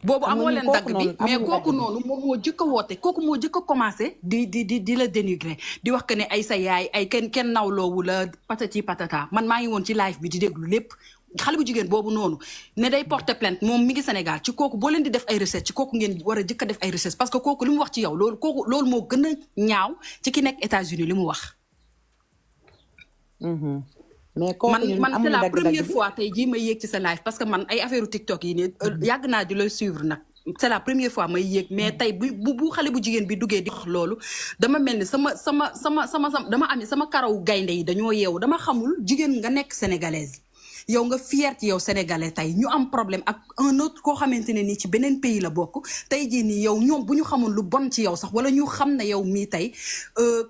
boobu xam nga amoo ñun leen kooku dagg bi noonu mais amuñu kooku dagg bi. noonu moom moo jëkk a woote kooku moo jëkk a commencé di la dénigrer di wax que ne ay sa yaay ay kenn nawloowu la patati patata man maa ngi woon ci live bi di déglu lépp xale bu jigéen boobu noonu ne day porter plainte moom mi ngi Sénégal ci kooku boo leen di def ay recherche ci kooku ngeen war a jëkk a def ay recherche parce que kooku li mu wax ci yow loolu moo gën a ñaaw ci ki nekk États-Unis li mu wax mais kooku ñun man c'est amuñu la dagg-dagg première bi. fois tey jii may yéeg ci sa live parce que man ay affaire TikTok yi nii yàgg naa di la suivre nag c'est la première fois may yéeg mais tey bu xale bu jigéen bi duggee di wax loolu dama mel ni sama dama am sama karaw gaynde yi dañoo yeewu dama xamul jigéen nga nekk sénégalaise yow nga fier ci yow sénégalais tey ñu am problème ak un autre koo xamante ne nii ci beneen pays la bokk tey jii nii yow ñoom bu ñu xamoon lu bon ci yow sax wala ñu xam ne yow mii tey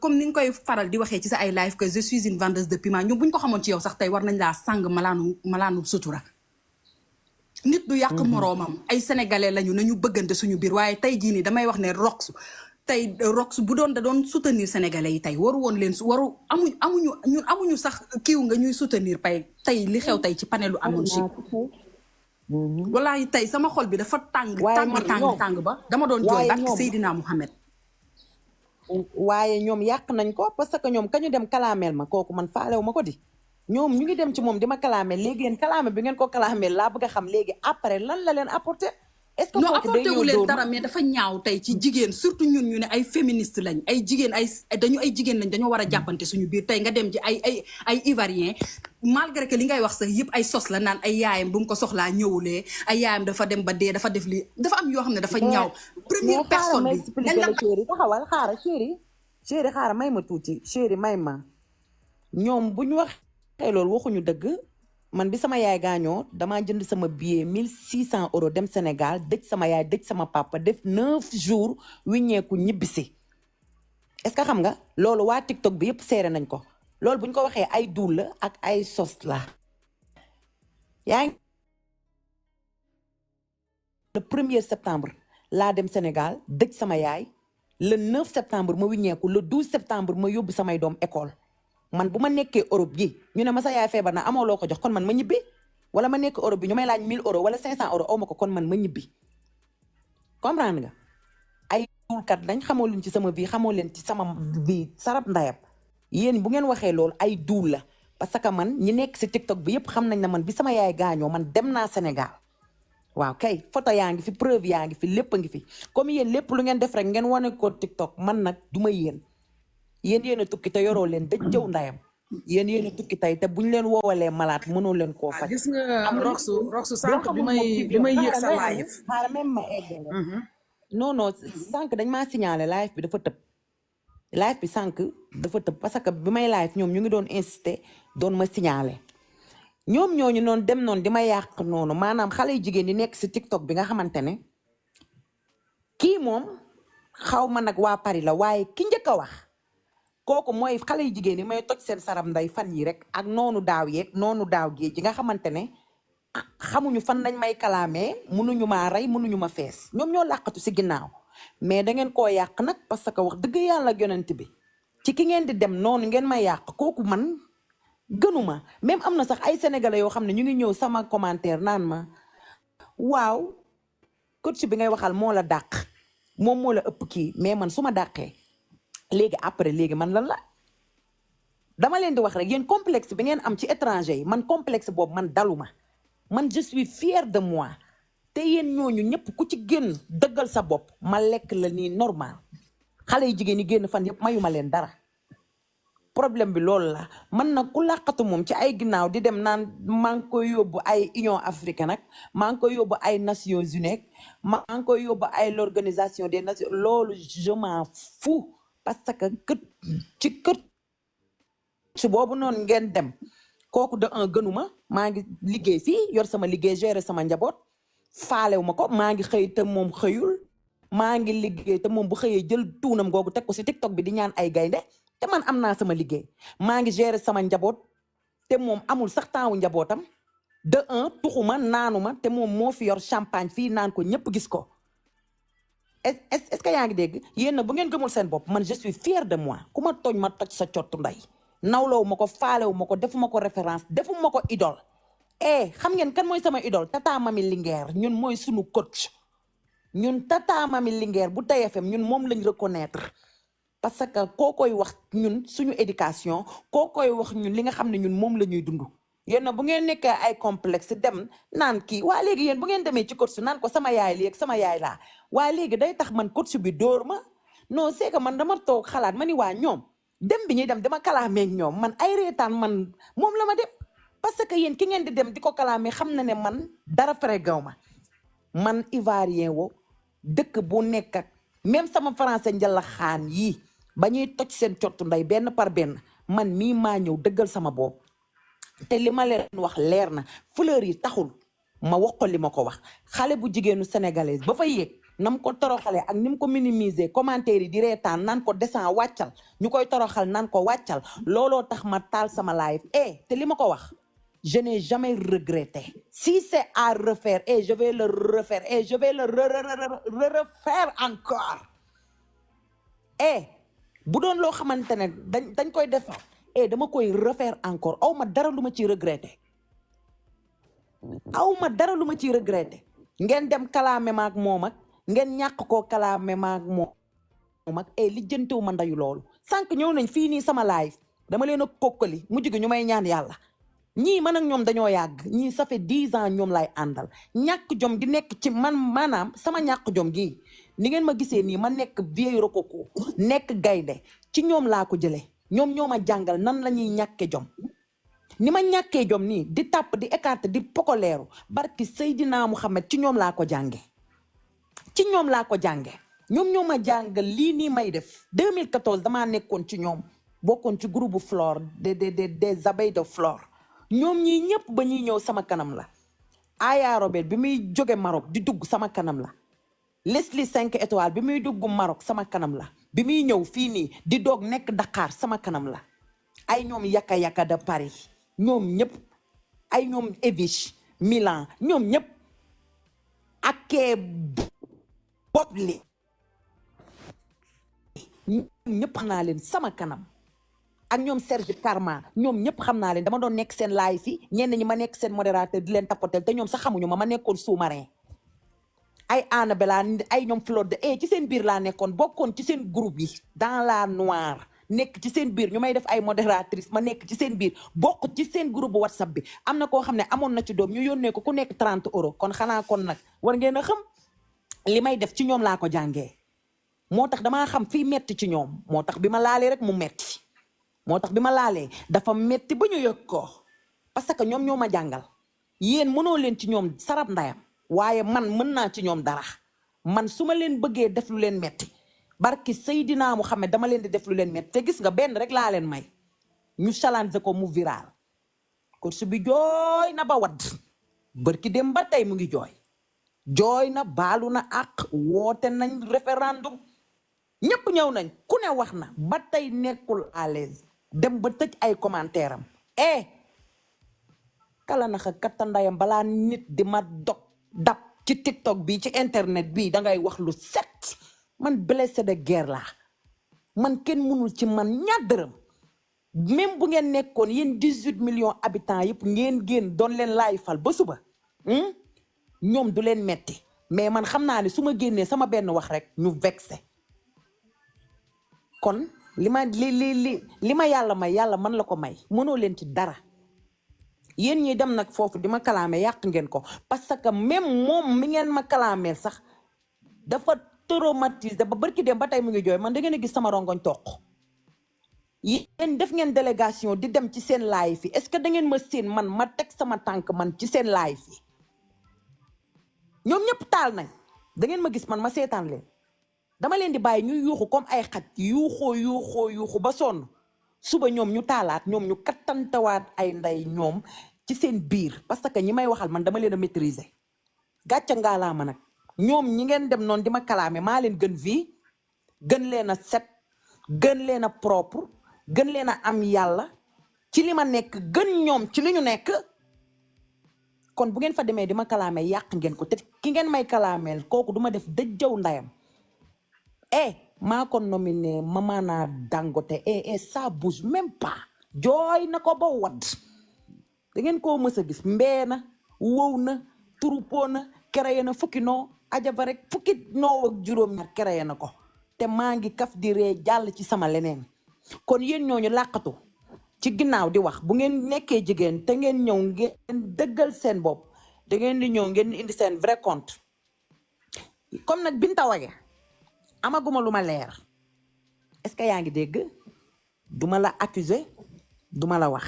comme ni nga koy faral di waxee ci sa ay live que je suis une vendeuse de piment ñoom bu ñu ko xamoon ci yow sax tey war nañ laa sàng malaanu sutura nit du yàq moroomam ay sénégalais lañu nañu bëggante suñu biir waaye tey jii nii damay wax ne Rox bu doon da doon soutenir sénégalais yi tey waru woon leen amuñu sax kiiw nga ñuy soutenir tey li xew tey ci panelu amoon si wallaahi tey sama xol bi dafa tàng ba dama doon jooy barke Seydina Mouhamed waaye ñoom yàq nañ ko parce que ñoom kañu dem kalaameel ma kooku man faalewu ma ko di ñoom ñu ngi dem ci moom di ma kalaameel léegi yéen kalaame bi ngeen ko kalaameel laa bëgg a xam léegi après lan la leen apporté est-ce que non kooku day apporté wu ñëw leen dóor dara mais dafa ñaaw tey ci jigéen surtout ñun ñu ne ay féministe lañ ay jigéen ay jigéen lañ dañoo war a jàppante suñu biir tey nga dem ci ay ivoirien malgré que li ngay wax sax yëpp ay sos la naan ay yaayam bu mu ko soxlaa ñëwulee ay yaayam dafa dem ba dee dafa def lii dafa am yoo xam ne dafa ñaaw première personne bi expliqué la chéri taxawal xaaral chéri xaaral may ma tuuti chéri may ma ñoom bu ñu waxee loolu waxuñu dëgg man bi sama yaay gaañoo damaa jënd sama billet 1600 euros dem Sénégal dëj sama yaay dëj sama papa def 9 jours wiññeeku ñibbisi est-ce que xam nga loolu waa TikTok bi yëpp seere nañ ko loolu bu ñu ko waxee ay duul la ak ay sos la yaa ngi le 1er septembre laa dem Sénégal dëj sama yaay le 9 septembre ma wiññeeku le 12 septembre ma yóbbu samay doom école man bu ma nekkee Europe gi ñu ne ma sa yaay feebar na amoo loo ko jox kon man ma ñibbi wala ma nekk Europe bi ñu may laaj 1000 euros wala 500 euros aw ma ko kon man ma ñibbi comprendre nga ay duulkat dañ xamoo leen ci sama vie xamoo leen ci sama vie sarab ndayab yéen bu ngeen waxee loolu ay duul la parce que man ñi nekk si TikTok bi yëpp xam nañ ne man bi sama yaay gaañoo man dem naa Sénégal waaw kay photo yaa ngi fi preuve yaa ngi fi lépp a ngi fi comme yéen lépp lu ngeen def rek ngeen wane ko TikTok man nag du ma yéen yéen a tukki te yoroo leen dëj jëw ndayam yéen a tukki tey te buñ leen woowalee malaat mënoo leen koo faj. gis nga roxu sànq bi may yëg sa live xaaral même ma eggale non sànq dañ maa signalé live bi dafa tëb live bi sànq dafa tëb parce que bi may live ñoom ñu ngi doon insister doon ma signalé ñoom ñooñu noonu dem noonu di ma yàq noonu maanaam xale yu jigéen di nekk si TikTok bi nga xamante ne kii moom xaw ma nag waa Paris la waaye ki njëkk a wax kooku mooy xale yu jigéen yi may toj seen saram nday fan yi rek ak noonu daaw yeeg noonu daaw géej ji nga xamante ne xamuñu fan lañ may kalaamee mënuñu maa rey mënuñu ma fees ñoom ñoo làqatu si ginnaaw mais da ngeen koo yàq nag parce que wax dëgg yàlla yonent bi ci ki ngeen di dem noonu ngeen may yàq kooku man gënuma même am na sax ay sénégalais yoo xam ne ñu ngi ñëw sama commentaire naan ma waaw coach bi ngay waxal moo la dàq moom moo la ëpp kii mais man su ma dàqee léegi après léegi man lan la dama leen di wax rek yéen complexe bi ngeen am ci étranger yi man complexe boobu man daluma man je suis fière de moi te yéen ñooñu ñëpp ku ci génn dëggal sa bopp ma lekk la nii normal xale yi jigéen ñi génn fan yëpp mayuma leen dara problème bi loolu la man nag ku làqatu moom ci ay ginnaaw di dem naan maa ngi koy yóbbu ay Union africaine nag maa ngi koy yóbbu ay Nations Unies maa ngi koy yóbbu ay l'organisation des nations loolu je m'en fous parce que kët ci boobu noonu ngeen dem kooku de un gënuma maa ngi liggéey fii yor sama liggéey gérer sama njaboot faalewu ma ko maa ngi xëy te moom xëyul maa ngi liggéey te moom bu xëyee jël tuunam googu teg ko si TikTok bi di ñaan ay gaynde te man am naa sama liggéey maa ngi gérer sama njaboot te moom amul sax temps wu njabootam de un tuxuma naanuma te moom moo fi yor champagne fii naan ko ñëpp gis ko est-ce que yaa ngi dégg yéen na bu ngeen gëmul seen bopp man je suis fière de moi ku ma tooñ ma toj sa cottu ndey nawloowu ma ko faalewu ma ko defuma ko référence defuma ko idole xam ngeen kan mooy sama idole tata mami Linguère ñun mooy sunu coach ñun Tata Mami Linguère bu TFM ñun moom lañ reconnaître parce que koo koy wax ñun suñu éducation koo koy wax ñun li nga xam ne ñun moom la ñuy dund yéen nag bu ngeen nekkee ay complexe dem naan kii waa léegi yéen bu ngeen demee ci coach naan ko sama yaay lii ak sama yaay laa waa léegi day tax man coach bi dóor ma non c'est que man dama toog xalaat ma ni waa ñoom dem bi ñuy dem dama kalaameeg ñoom man ay reetaan man moom la ma dem parce que yéen ki ngeen di dem di ko kalaamee xam na ne man dara frégaw ma man ivoirien wo dëkk bu nekk ak même sama français njala xaan yii ba ñuy toj seen cottu ndey benn par benn man mii maa ñëw dëggal sama bopp te li ma leen wax leer na fleur yi taxul ma wax ko li ma ko wax xale bu jigéenu sénégalaise ba fa yéeg nam ko toroxale ak ni mu ko minimiser commentaire yi di reetaan naan ko descend wàccal ñu koy toroxal naan ko wàccal looloo tax ma taal sama live te li ma ko wax je n'ai jamais regretté si c'est à refaire je vais le refaire je vais le refaire encore bu doon loo xamante ne dañ koy def dama koy refaire encore aw ma dara lu ma ciy regretté ngeen dem kalaame ma ak moom ak ngeen ñàkk koo kalaame ma ak moom ak lijjantewu ma ndayu loolu sànq ñëw nañ fii nii sama live dama leen a kokkali mujj gi ñu may ñaan yàlla ñii man ak ñoom dañoo yàgg ñii ça fait 10 ans ñoom lay àndal ñàkk jom gi nekk ci man maanaam sama ñàkk jom gi ni ngeen ma gisee nii ma nekk vieille rococo nekk gaynde ci ñoom laa ko jëlee ñoom ñoo ma jàngal nan la ñuy ñàkkee jom ni ma ñàkkee jom nii di tàpp di écarter di pokoleeru barki Seydina Muhammad ci ñoom laa ko jànge ñoom ñoo ma jàngal lii nii may def 2014 damaa nekkoon ci ñoom bokkoon ci groupe Flore des abeilles de Flore ñoom ñii ñëpp ba ñuy ñëw sama kanam la Aya Robert bi muy jóge Maroc di dugg sama kanam la Leslie 5 étoiles bi muy dugg Maroc sama kanam la bi muy ñëw fii nii di doog nekk Dakar sama kanam la ay ñoom yaka de Paris ñoom ñëpp ay ñoom Eviche Milan ñoom ñëpp ak bopp li ñëpp xam naa leen sama kanam ak ñoom Serge Karma ñoom ñëpp xam naa leen dama doon nekk seen live fi ñenn ñi ma nekk seen modérateur di leen tapotel te ñoom sax xamuñu ma nekkoon sous-marin ay Annabella ay ñoom Fleur de ci seen biir laa nekkoon bokkoon ci seen groupe yi dans la noire nekk ci seen biir ñu may def ay modératrice ma nekk ci seen biir bokk ci seen groupe WhatsApp bi am na koo xam ne amoon na ci doom ñu yónnee ko ku nekk 30 euros kon xanaa kon nag war ngeen a xam li may def ci ñoom laa ko jàngee moo tax damaa xam fii metti ci ñoom moo tax bi ma laalee rek mu metti moo tax bi ma laalee dafa metti ba ñu yëg ko parce que ñoom ñoo ma jàngal yéen mënoo leen ci ñoom sarab ndayam waaye man mën naa ci ñoom dara man su ma leen bëggee def lu leen metti barki Seydina Muhammad dama leen di def lu leen metti te gis nga benn rek laa leen may ñu challenge ko mu viral course bi jooy na ba wadd barki dem ba tey mu ngi jooy na baalu na ak woote nañ référendum ñëpp ñëw nañ ku ne wax na ba tey nekkul à l'aise dem ba tëj ay commentaire am kala naxa kattandayam balaa nit di ma dab ci TikTok bi ci internet bi dangay wax lu set man blessé de guerre laa man kenn mënul ci man ñaar dërëm même bu ngeen nekkoon yéen 18 millions habitants yëpp ngeen génn doon leen laay fal ba suba ñoom du leen metti mais man xam naa ne su ma génnee sama benn wax rek ñu vexé kon li ma yàlla may yàlla man la ko may mënoo leen ci dara yéen ñi dem nag foofu di ma kalaame yàq ngeen ko parce que même moom mi ngeen ma kalaameel sax dafa traumatisé ba barki dem ba tey mu ngi jooy man da ngeen a gis sama rongoñ toq yéen def ngeen délégation di dem ci seen live yi est-ce que da ngeen ma seen man ma teg sama tànk man ci seen live yi ñoom ñëpp taal nañ da ngeen ma gis man ma seetaan leen dama leen di bàyyi ñuy yuuxu comme ay xaj yuuxu ba sonn suba ñoom ñu taalaat ñoom ñu kattantawaat ay ndey ñoom ci seen biir parce que ñi may waxal man dama leen a maîtriser gàcca ngaa laa ma nag ñoom ñi ngeen dem noonu di ma kalaame maa leen gën vie gën leen a set gën leen a propre gën leen a am yàlla ci li ma nekk gën ñoom ci li ñu nekk kon bu ngeen fa demee di ma kalaame yàq ngeen ko te ki ngeen may kalaameel kooku duma def dëjjaw ndayam maa ko nominé Mamana Dangote ça bouge même pas jooy na ko ba wadd da ngeen koo mës a gis mbee na wow na turupoo na créé na fukki noo ajaba rek fukki noo ak juróom-ñaar créé na ko te maa ngi kaf di ree jàll ci sama leneen kon yéen ñooñu làqatu ci ginnaaw di wax bu ngeen nekkee jigéen te ngeen ñëw ngeen dëggal seen bopp da ngeen di ñëw ngeen indi seen vrai compte comme nag Binta Wague amaguma lu ma leer est-ce que yaa ngi dégg duma la accuser duma la wax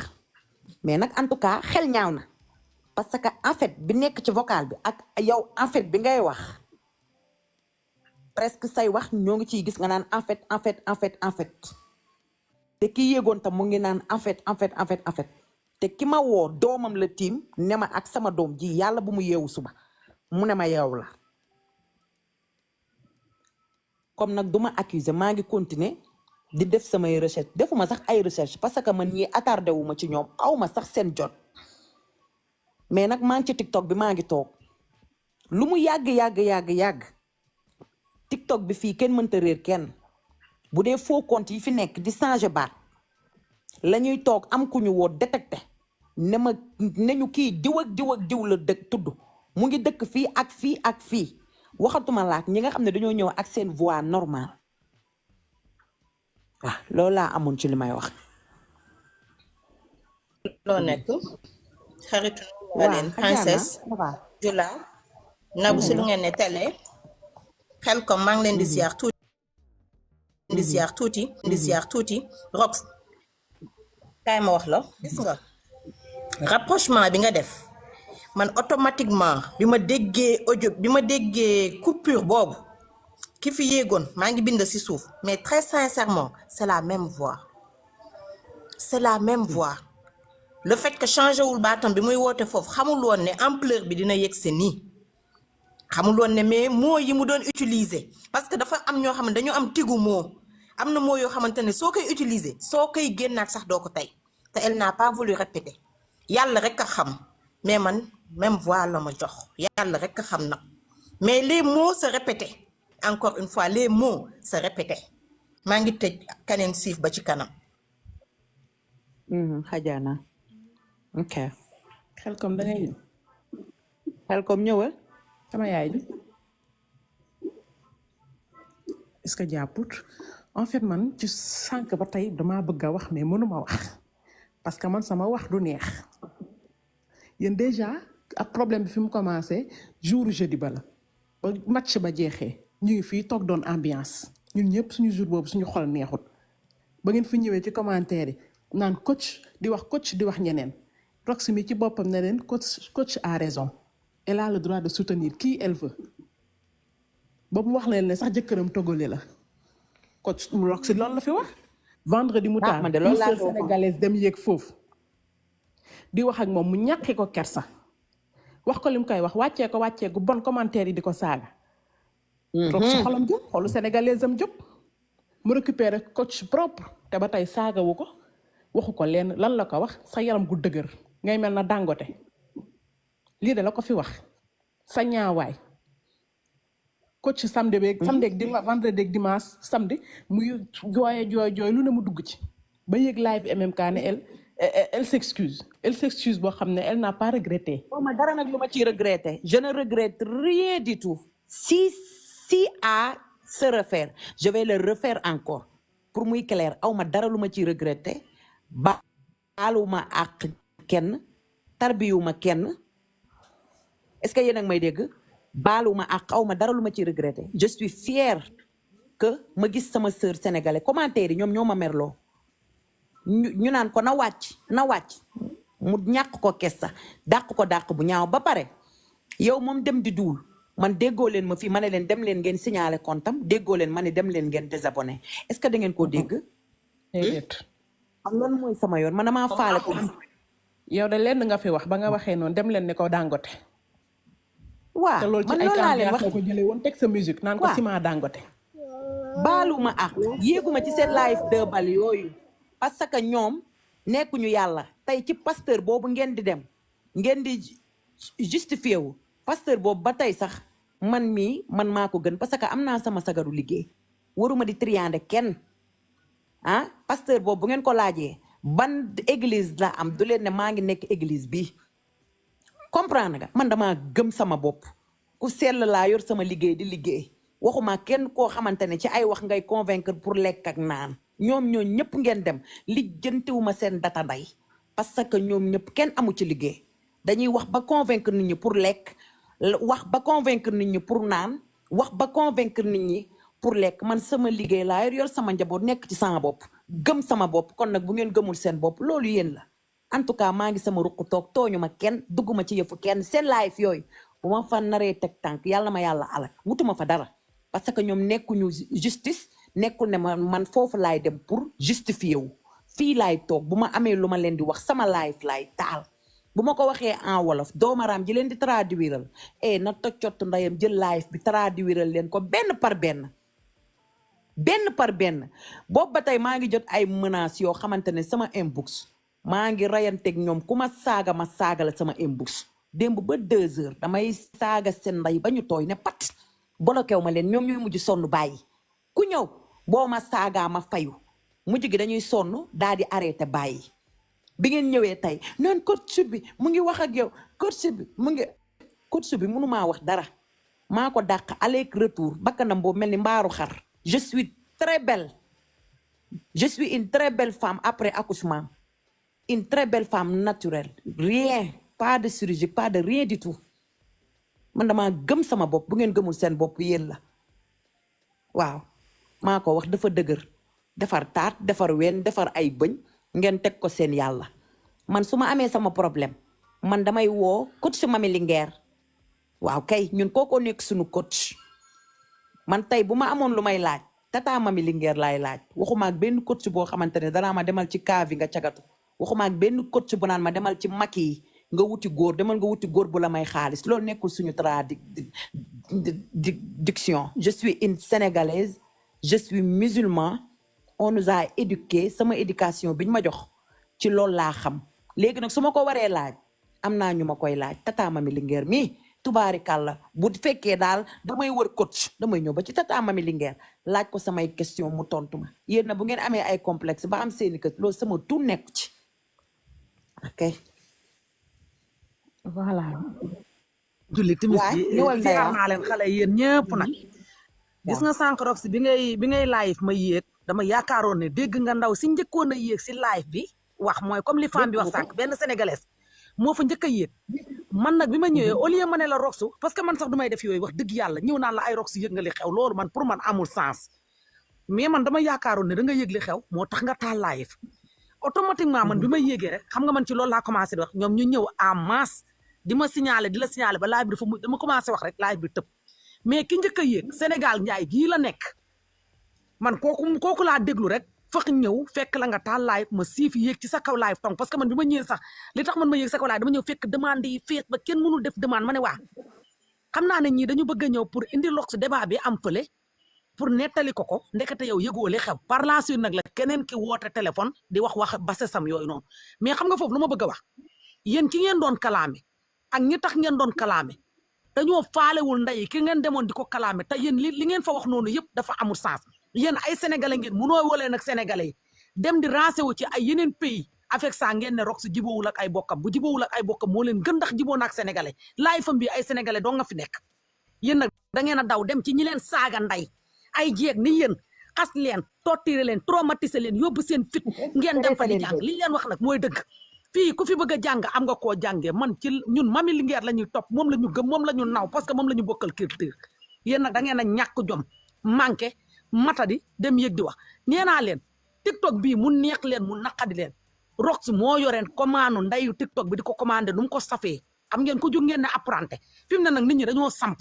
mais nag en tout cas xel ñaaw na parce que en fait bi nekk ci vocal bi ak yow en fait bi ngay wax presque say wax ñoo ngi ciy gis nga naan en fait te ki yéegoon tam mu ngi naan en fait te ki ma woo doomam la tiim ne ma ak sama doom ji yàlla bu mu yeewu suba mu ne ma yeew la comme nag duma accuser maa ngi continuer di def samay recherche defuma sax ay recherche parce que man ñii attardé wu ma ci ñoom awma sax seen jot mais nag maa ngi ci TikTok bi maa ngi toog lu mu yàgg TikTok bi fii kenn mënta réer kenn bu dee faux compte yi fi nekk di changer baat la ñuy toog am ku ñu woo détecté ne ma ne ñu kii diw ak diw la dëkk tudd mu ngi dëkk fii ak fii waxatuma laak ñi nga xam ne dañoo ñëw ak seen voix normale waaw loolu laa amoon ci li may wax. loo nekk xaritu Leen princesse Jula Nabou si lu ngeen ne télé xel comme maa ngi leen di ziar tuuti Rox kaay ma wax la gis nga rapprochement bi nga def man automatiquement bi ma déggee audio bi ma déggee coupure boobu ki fi yéegoon maa ngi bind ci suuf mais très sincèrement c'est la même voix le fait que changé wul baatam bi muy woote foofu xamul woon ne ampleur bi dina yegg si nii xamul woon ne mais mots yi mu doon utiliser parce que dafa am ñoo xam ne dañoo am tigu mot am na mots yoo xamante ne soo koy utiliser soo koy génnaat sax doo ko tey te elle n'a pas voulu répéter yàlla rek a xam mais man même voix la ma jox yàlla rek a xam nag mais les mots se répétaient encore une fois les mots se répétaient maa ngi tëj kaneen siif ba ci kanam. xajaana ok xel comme da ngay ñëw xel comme ñëwal sama yaay bi est-ce que jàpput en fait man ci sànq ba tey damaa bëgg a wax mais mënuma wax parce que man sama wax du neex yéen déjà ak problème bi fi mu commencé jour jeudi ba la ba match ba jeexee ñu ngi fii toog doon ambiance ñun ñëpp suñu jour boobu suñu xol neexut ba ngeen fi ñëwee ci commentaire yi naan coach di wax ñeneen Rox mi ci boppam ne leen coach a raison elle a le droit de soutenir qui elle veut ba mu wax leen ne sax jëkkëram togolais la coach Rox loolu la fi wax vendredi mu taal une sénégalaise dem yéeg foofu di wax ak moom mu ñàkkee ko kersa wax ko li mu koy wax wàccee gu bon commentaire yi di ko saaga Rox su xolam jóg xolu sénégalaise am jóg mu récupérer coach propre te ba tey saagawu ko waxu ko leen lan la ko wax sa yaram gu dëgër ngay mel na Dangote lii de la ko fi wax sa ñaawaay coach samedi ak vendredi ak dimanche samedi muy jooy lu ne mu dugg ci ba yéeg live MMK ne elle s'excuse boo xam ne elle n'a pas regretté. ma dara nag lu ma ciy regretter je ne regrette rien du tout si à se refaire je vais le refaire encore pour muy clair aw ma dara lu ma ciy regretter baaluma ak kenn tarbiyuma kenn est-ce que yéen a ngi may dégg baaluma ak aw ma dara lu ma ciy regretter je suis fière que ma gis sama sœur sénégalais commentaire yi ñoom ñoo ma merloo ñu naan ko na wàcc mu ñàkk ko kes sax dàq bu ñaaw ba pare yow moom dem di duul man déggoo leen ma fii ma ne leen dem leen ngeen signaler comptam déggoo leen ma ne dem leen ngeen désabonné est-ce que da ngeen koo dégg am loolu mooy sama yoon man damaa faale ko yow de lenn nga fi wax ba nga waxee noonu dem leen ne ko Dangote waaw te loolu ci ay ambiance la ko jëlee woon teg sa musique naan ko ciment Dangote baaluma ak yéeguma ci seen live 2 bal yooyu parce que ñoom nekkuñu yàlla tey ci pasteur boobu ngeen di dem ngeen di justifié wu pasteur boobu ba tey sax man maa ko gën parce que am naa sama sagaru liggéey waruma di triande kenn pasteur boobu bu ngeen ko laajee ban église la am du leen ne maa ngi nekk église bi comprendre nga man damaa gëm sama bopp ku sell laa yor sama liggéey di liggéey waxuma kenn koo xamante ne ci ay wax ngay convaincre pour lekk ak naan ñoom ñëpp ngeen dem lijjantiwuma seen data nday parce que ñoom ñëpp kenn amu ci liggéey dañuy wax ba convaincre nit ñi pour lekk wax ba convaincre nit ñi pour naan wax ba convaincre nit ñi pour lekk man sama liggéey laa yor sama njaboot nekk ci sama bopp gëm sama bopp kon nag bu ngeen gëmul seen bopp loolu yéen la en tout cas maa ngi sama ruq toog tooñu ma kenn dugguma ci yëfu kenn seen live yooyu bu ma fa naree teg tànk yàlla ma yàlla alak wutuma fa dara parce que ñoom nekkuñu justice nekkul ne man foofu laay dem pour justifier wu fii laay toog bu ma amee lu ma leen di wax sama live laay taal bu ma ko waxee en wolof doomaraam ji leen di traduiral na toccott ndayam jël live bi traduiral leen ko benn par benn boobu ba tey maa ngi jot ay menaces yoo xamante ne sama inbox maa ngi rayanteeg ñoom ku ma saaga la sama inbox démb ba 2 heures damay saaga seen nday ba ñu tooy ne pat bolokew ma leen ñoom ñooy mujj sonn bàyyi ku ñëw boo ma saagaa ma fayu mujj gi dañuy sonn daal di arrêté bàyyi bi ngeen ñëwee tey noonu coach bi mu ngi wax ak yow coach bi mënumaa wax dara maa ko dàq aller retour bakkanam boobu mel ni mbaaru xar je suis très belle je suis une très belle femme après accouchement une très belle femme naturelle rien pas de chirurgie pas de rien du tout man dama gëm sama bopp bu ngeen gëmul seen bopp yéen la waaw maa ko wax dafa dëgër defar taat defar ween defar ay bëñ ngeen teg ko seen yàlla man su ma amee sama problème man damay woo coach Mamy Linguère waaw kay ñun kookoo nekk suñu coach man tey bu ma amoon lu may laaj tata Mamy Linguère laay laaj waxuma ak benn coach boo xamante ne danaa ma demal ci kaavi nga cagatu waxuma ak benn coach bu naan ma demal ci makki yi nga wuti góor demal nga wuti góor bu la may xaalis loolu nekkul suñu diction je suis une sénégalaise je suis musulman on nous a éduqué sama éducation biñ ma jox ci loolu laa xam léegi nag su ma ko waree laaj am naa ñu ma koy laaj tata Mamy Linguère mii tubaarikàlla bu fekkee daal damay wër coach damay ñëw ba ci tata Mamy Linguère laaj ko samay question mu tontu ma yéen na bu ngeen amee ay complexe ba am seeni kët loolu sama tout nekku ci ok voilà julli timis waay bi ñëwal siyaar Ndeya naa leen xale yéen ñëpp nag gis nga sànq rox si bi ngay live ma yéeg dama yaakaaroon ne dégg nga ndaw si njëkkoon a yéeg si live bi wax mooy comme li femme bi wax sànq benn sénégalaise moo fa njëkk a yéeg man nag bi ma ñëwee au lieu ma ne la roxu parce que man sax du may def yooyu wax dëgg yàlla ñëw naan la ay rox si yëg nga li xew loolu man pour man amul sens mais man dama yaakaaroon ne da nga yëg li xew moo tax nga taal live automatiquement man bi ma yéegee rek xam nga man ci loolu laa commencé di wax ñoom ñu ñëw en masse di ma signaler di la signaler ba live bi dafa mu dama commencé wax rek live bi tëb mais ki njëkk a yéeg Sénégal njaay gii la nekk man kooku laa déglu rek fekk ñëw fekk la nga taal live ma siif yéeg ci sa kaw live tong parce que man bi ma ñëwee sax li tax man ma yéeg sa kaw live dama ñëw fekk demande yi fees ba kenn mënul def demande ma ne waa xam naa ne ñii dañu bëgg a ñëw pour indi lox si débat bi am fële pour nettali ko ndekete yow yëgoo li xew par la suite nag la keneen ki woote téléphone di wax base sam yooyu noonu mais xam nga foofu lu ma bëgg a wax yéen ki ngeen doon kalaame ak ñi tax ngeen doon kalaame dañoo faalewul nday ki ngeen demoon di ko kalaame te yéen li ngeen fa wax noonu yëpp dafa amul sens yéen ay sénégalais ngeen munoo wolee nag sénégalais yi dem di rancé wu ci ay yeneen pays avec ça ngeen ne rox si jiboowul ak ay bokkam bu jiboowul ak ay bokkam moo leen gën ndax jiboo naak sénégalais laay fam bi ay sénégalais doo nga fi nekk yéen nag da ngeen a daw dem ci ñi leen saaga nday ay jeeg ni yéen xas leen torturer leen traumatiser leen yóbbu seen fit ngeen dem fa di jàng li leen wax nag mooy dëgg fii ku fi bëgg a jàng am nga koo jàngee man ci ñun Mamy Linguère la ñuy topp moom la ñu gëm moom la ñu naw parce que moom la ñu bokkal culture yéen nag da ngeen a ñàkk jom manqué matadi dem yëg di wax nee naa leen TikTok bii mu neex leen mu naqadi leen rox moo yoreen commande ndayu TikTok bi di ko commandé nu mu ko safee xam ngeen ko jóg ngeen ne apprenti fi mu ne nag nit ñi dañoo samp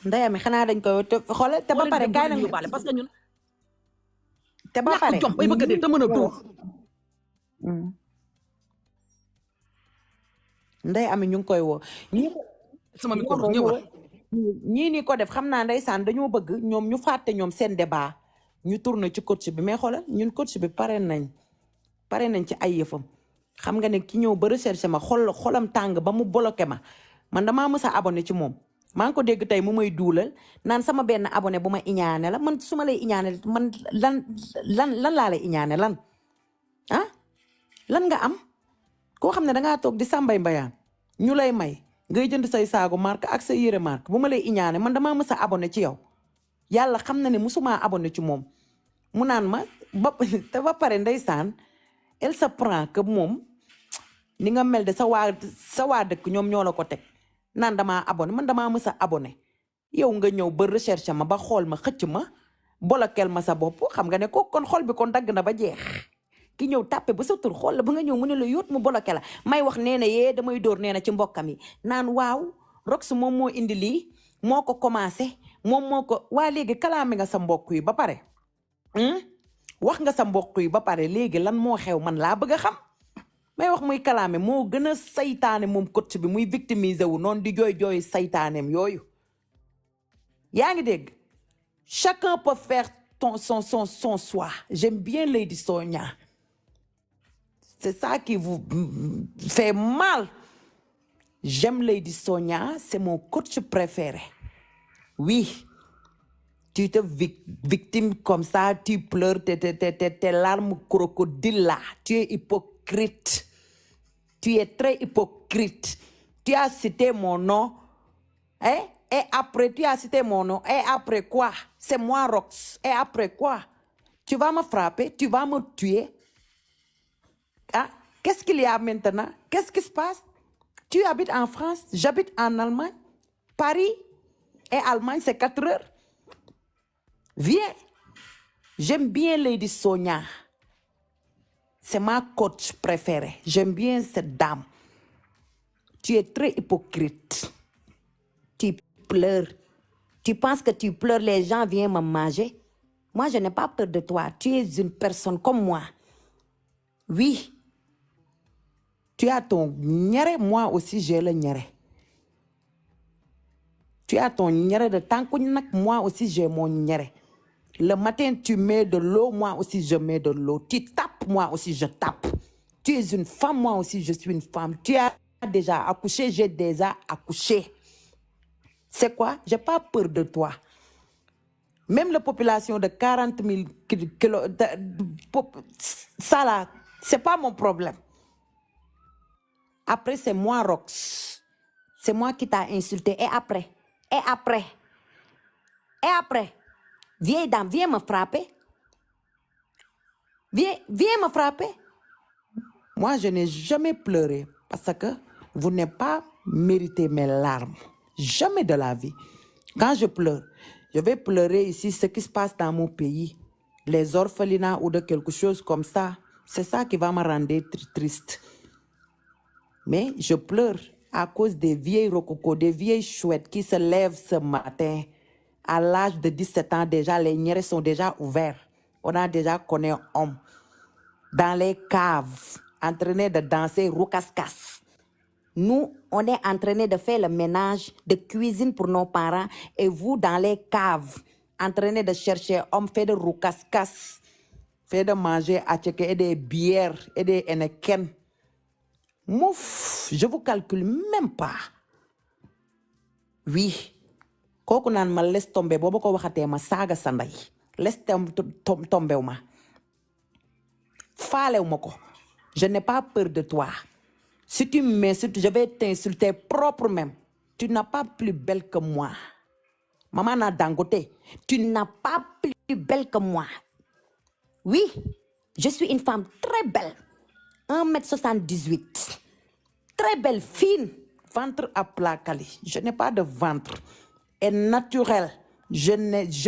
ndeyami xanaa dañ koy xoolal te ba pare kaay na yóbbaale parce que ñun te ba pare ñàkk jom bay bëgg a dee te mën a dóor ndey ami ñu ngi koy woo sama micro ñëwal ñii ni ko def xam naa ndeysaan dañoo bëgg ñoom ñu fàtte ñoom seen débat ñu tourné ci coach bi mais xoolal ñun coach bi pare nañ ci ay yëfam xam nga ne ki ñëw ba recherché ma xolam tàng ba mu bloqué ma man damaa mës a abonné ci moom maa ngi ko dégg tey mu may duulal naan sama benn abonné bu ma iñaane la man su ma lay iñaane man lan laa lay iñaane lan ah lan nga am koo xam ne dangaa toog di sàmbay mbayaan ñu lay may ngay jënd say saagu marque ak sa yére marque bu ma lay iñaane man damaa mës a abonné ci yow yàlla xam na ne musumaa abonné ci moom mu naan ma te ba pare ndeysaan elle se prend que moom ni nga mel de sa waa dëkk ñoom ñoo la ko teg naan damaa abonné man damaa mës a abonné yow nga ñëw ba recherche ma ba xool ma xëcc ma bolokeel ma sa bopp xam nga ne ko kon xol bi kon dagg na ba jeex ki ñëw tàppe ba sa tur xool la ba nga ñëw mu ne la yóot mu bloqué la may wax nee na yee damay dóor nee na ci mbokkam yi naan waaw Rox moom moo indi lii moo ko commencé moom moo ko waa léegi kalaame nga sa mbokk yi ba pare wax nga sa mbokk yi ba pare léegi lan moo xew man laa bëgg a xam may wax muy kalaame moo gën a saytaane moom coach bi muy victimiser wu noonu di jooy saytaaneem yooyu yaa ngi dégg chacun peut faire son choix j'aime bien Lady Sonia. C'est ça qui vous fait mal. J'aime Lady Sonia, c'est mon coach préféré. Oui, tu te victime comme ça, tu pleures, tes larmes crocodile là. Tu es hypocrite. Tu es très hypocrite. Tu as cité mon nom. Hein? Et après, tu as cité mon nom. Et après quoi? C'est moi, Rox. Et après quoi? Tu vas me frapper, tu vas me tuer. Ah, qu'est-ce qu'il y a maintenant? Qu'est-ce qui se passe? Tu habites en France, j'habite en Allemagne. Paris et Allemagne, c'est 4 heures. Viens. J'aime bien Lady Sonia. C'est ma coach préférée. J'aime bien cette dame. Tu es très hypocrite. Tu pleures. Tu penses que tu pleures, les gens viennent me manger? Moi, je n'ai pas peur de toi. Tu es une personne comme moi. Oui. Tu as ton niéré, moi aussi j'ai le niéré. Tu as ton niéré de tankounak, moi aussi j'ai mon niéré. Le matin, tu mets de l'eau, moi aussi je mets de l'eau. Tu tapes, moi aussi je tape. Tu es une femme, moi aussi je suis une femme. Tu as déjà accouché, j'ai déjà accouché. C'est quoi? J'ai pas peur de toi. Même la population de 40 000 kilos, ça là, c'est pas mon problème. Après, c'est moi, Rox. C'est moi qui t'a insulté. Et après? Vieille dame, viens me frapper. Viens me frapper. Moi, je n'ai jamais pleuré parce que vous n'avez pas mérité mes larmes. Jamais de la vie. Quand je pleure, je vais pleurer ici ce qui se passe dans mon pays. Les orphelinats ou de quelque chose comme ça. C'est ça qui va me rendre triste. Mais je pleure à cause des vieilles rococos, des vieilles chouettes qui se lèvent ce matin. À l'âge de 17 ans, déjà, les niérés sont déjà ouverts. On a déjà connu un homme. Dans les caves, entraîné de danser roucascas. Nous, on est entraîné de faire le ménage, de cuisine pour nos parents. Et vous, dans les caves, entraîné de chercher homme, fait de roucascas, fait de manger à checker et des bières et des Heineken. Mouf, je vous calcule même pas. Oui. Kooku naan ma laisse tomber boo ma ko waxatee ma saaga sa ndey laisse tomber ma faalew ma ko. Je n'ai pas peur de toi. Si tu m'insultes, je vais t'insulter propre même. Tu n'as pas plus belle que moi. Maman Dangote, tu n'as pas plus belle que moi. Oui, je suis une femme très belle. 1m78. Très belle, fine. Ventre à plat cali. Je n'ai pas de ventre. Et naturel. Je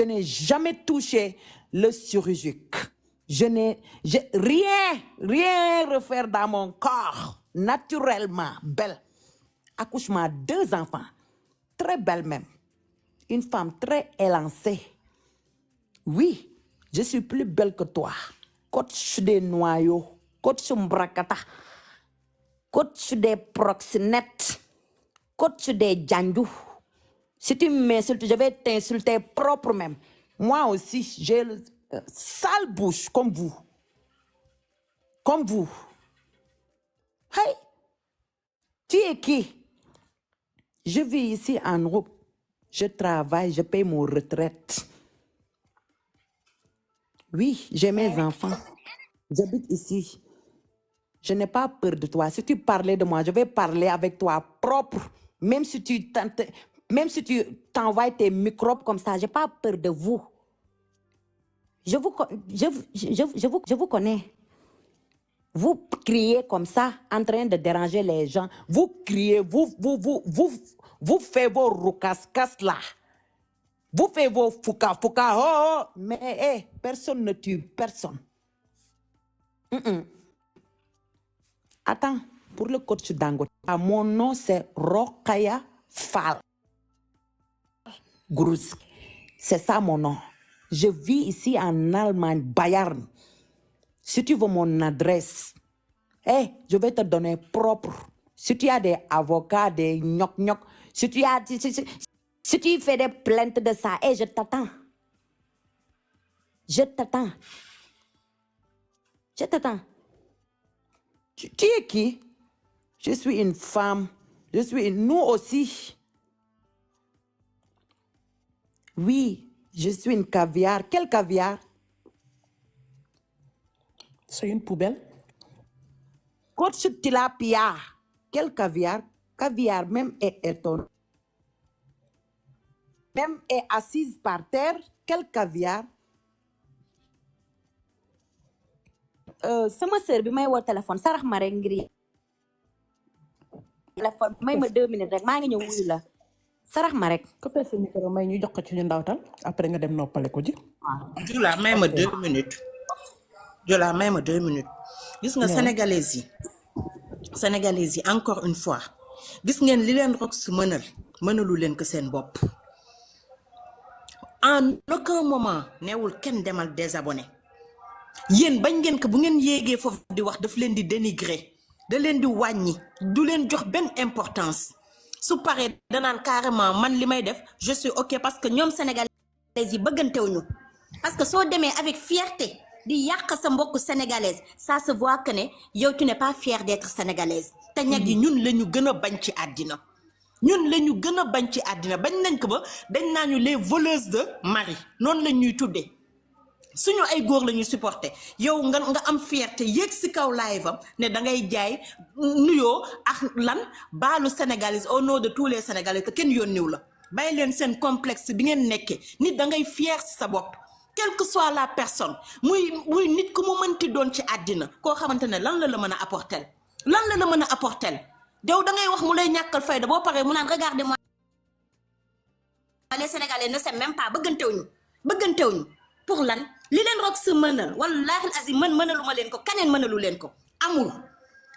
n'ai jamais touché le chirurgique. Je n'ai rien refaire dans mon corps. Naturellement, belle. Accouchement, 2 enfants. Très belle même. Une femme très élancée. Oui, je suis plus belle que toi. Coach des noyaux. Coach Mbrakata. Coach des proxénètes. Coach des djandou. Si tu m'insultes, je vais t'insulter propre même. Moi aussi, j'ai le sale bouche comme vous. Comme vous. Hey, tu es qui? Je vis ici en Europe. Je travaille, je paye mon retraite. Oui, j'ai mes enfants. J'habite ici. Je n'ai pas peur de toi. Si tu parlais de moi, je vais parler avec toi propre. Même si tu t'envoies tes microbes comme ça, j'ai pas peur de vous. Je vous connais. Vous criez comme ça, en train de déranger les gens. Vous criez, vous faites vos roucas-cas là. Vous faites vos fouka, oh. Mais personne ne tue personne. Attends, pour le coach Dangote, mon nom c'est Rokaya Fall Gruz. C'est ça mon nom. Je vis ici en Allemagne, Bayern. Si tu veux mon adresse, je vais te donner propre. Si tu as des avocats, des gnoc-gnoc, si tu fais des plaintes de ça, je t'attends. Je t'attends. Tu es qui? Je suis une femme. Nous aussi. Oui, je suis une caviar. Quel caviar? C'est une poubelle. Coach tilapia. Quel caviar? Caviar même est étonné. Même est assise par terre. Quel caviar? Sama sœur bi may woo téléphone sarax ma rek ngir téléphone may ma 2 minutes rek maa ngi ñëw wuyu la sarax ma rek. Coupé sa micro may ñu jox ko ci ñu ndawtal après nga dem noppale ko ji. Jola may ma 2 minutes. Jola may ma 2 minutes. Gis nga sénégalais yi encore une fois gis ngeen li leen Rox mënalu leen ko seen bopp. En aucun moment neewul kenn demal désabonné. Yéen bañ ngeen ko bu ngeen yéegee foofu di wax daf leen di dénigrer da leen di wàññi du leen jox benn importance su paree danaan carrément man li may def je suis ok parce que ñoom sénégalais yi bëggantewuñu parce que soo demee avec fierté di yàq sa mbokk sénégalaise ça se voit que ne yow tu n'es pas fière d'être sénégalaise te ñag yi ñun la ñu gën a bañ ci àddina bañ nañ ko ba dañ naa ñu les voleuses de mari noonu la ñuy tuddee suñu ay góor la ñuy supporter yow nga am fierté yéeg si kaw live am ne da ngay jaay nuyoo ak lan baalu sénégalais au nom de tous les sénégalais te kenn yónniw la bàyyi leen seen complexe bi ngeen nekkee nit da ngay fier si sa bopp quelle que soit la personne muy nit ku mu mënti doon ci àddina koo xamante ne lan la mën a apporter yow da ngay wax mu lay ñàkkal fayda boo paree mu naan regardez-moi les sénégalais ne s'aiment même pas bëggantewuñu pour lan li leen Rox mënal wallaahi azim mënalu ma leen ko keneen mënalu leen ko amul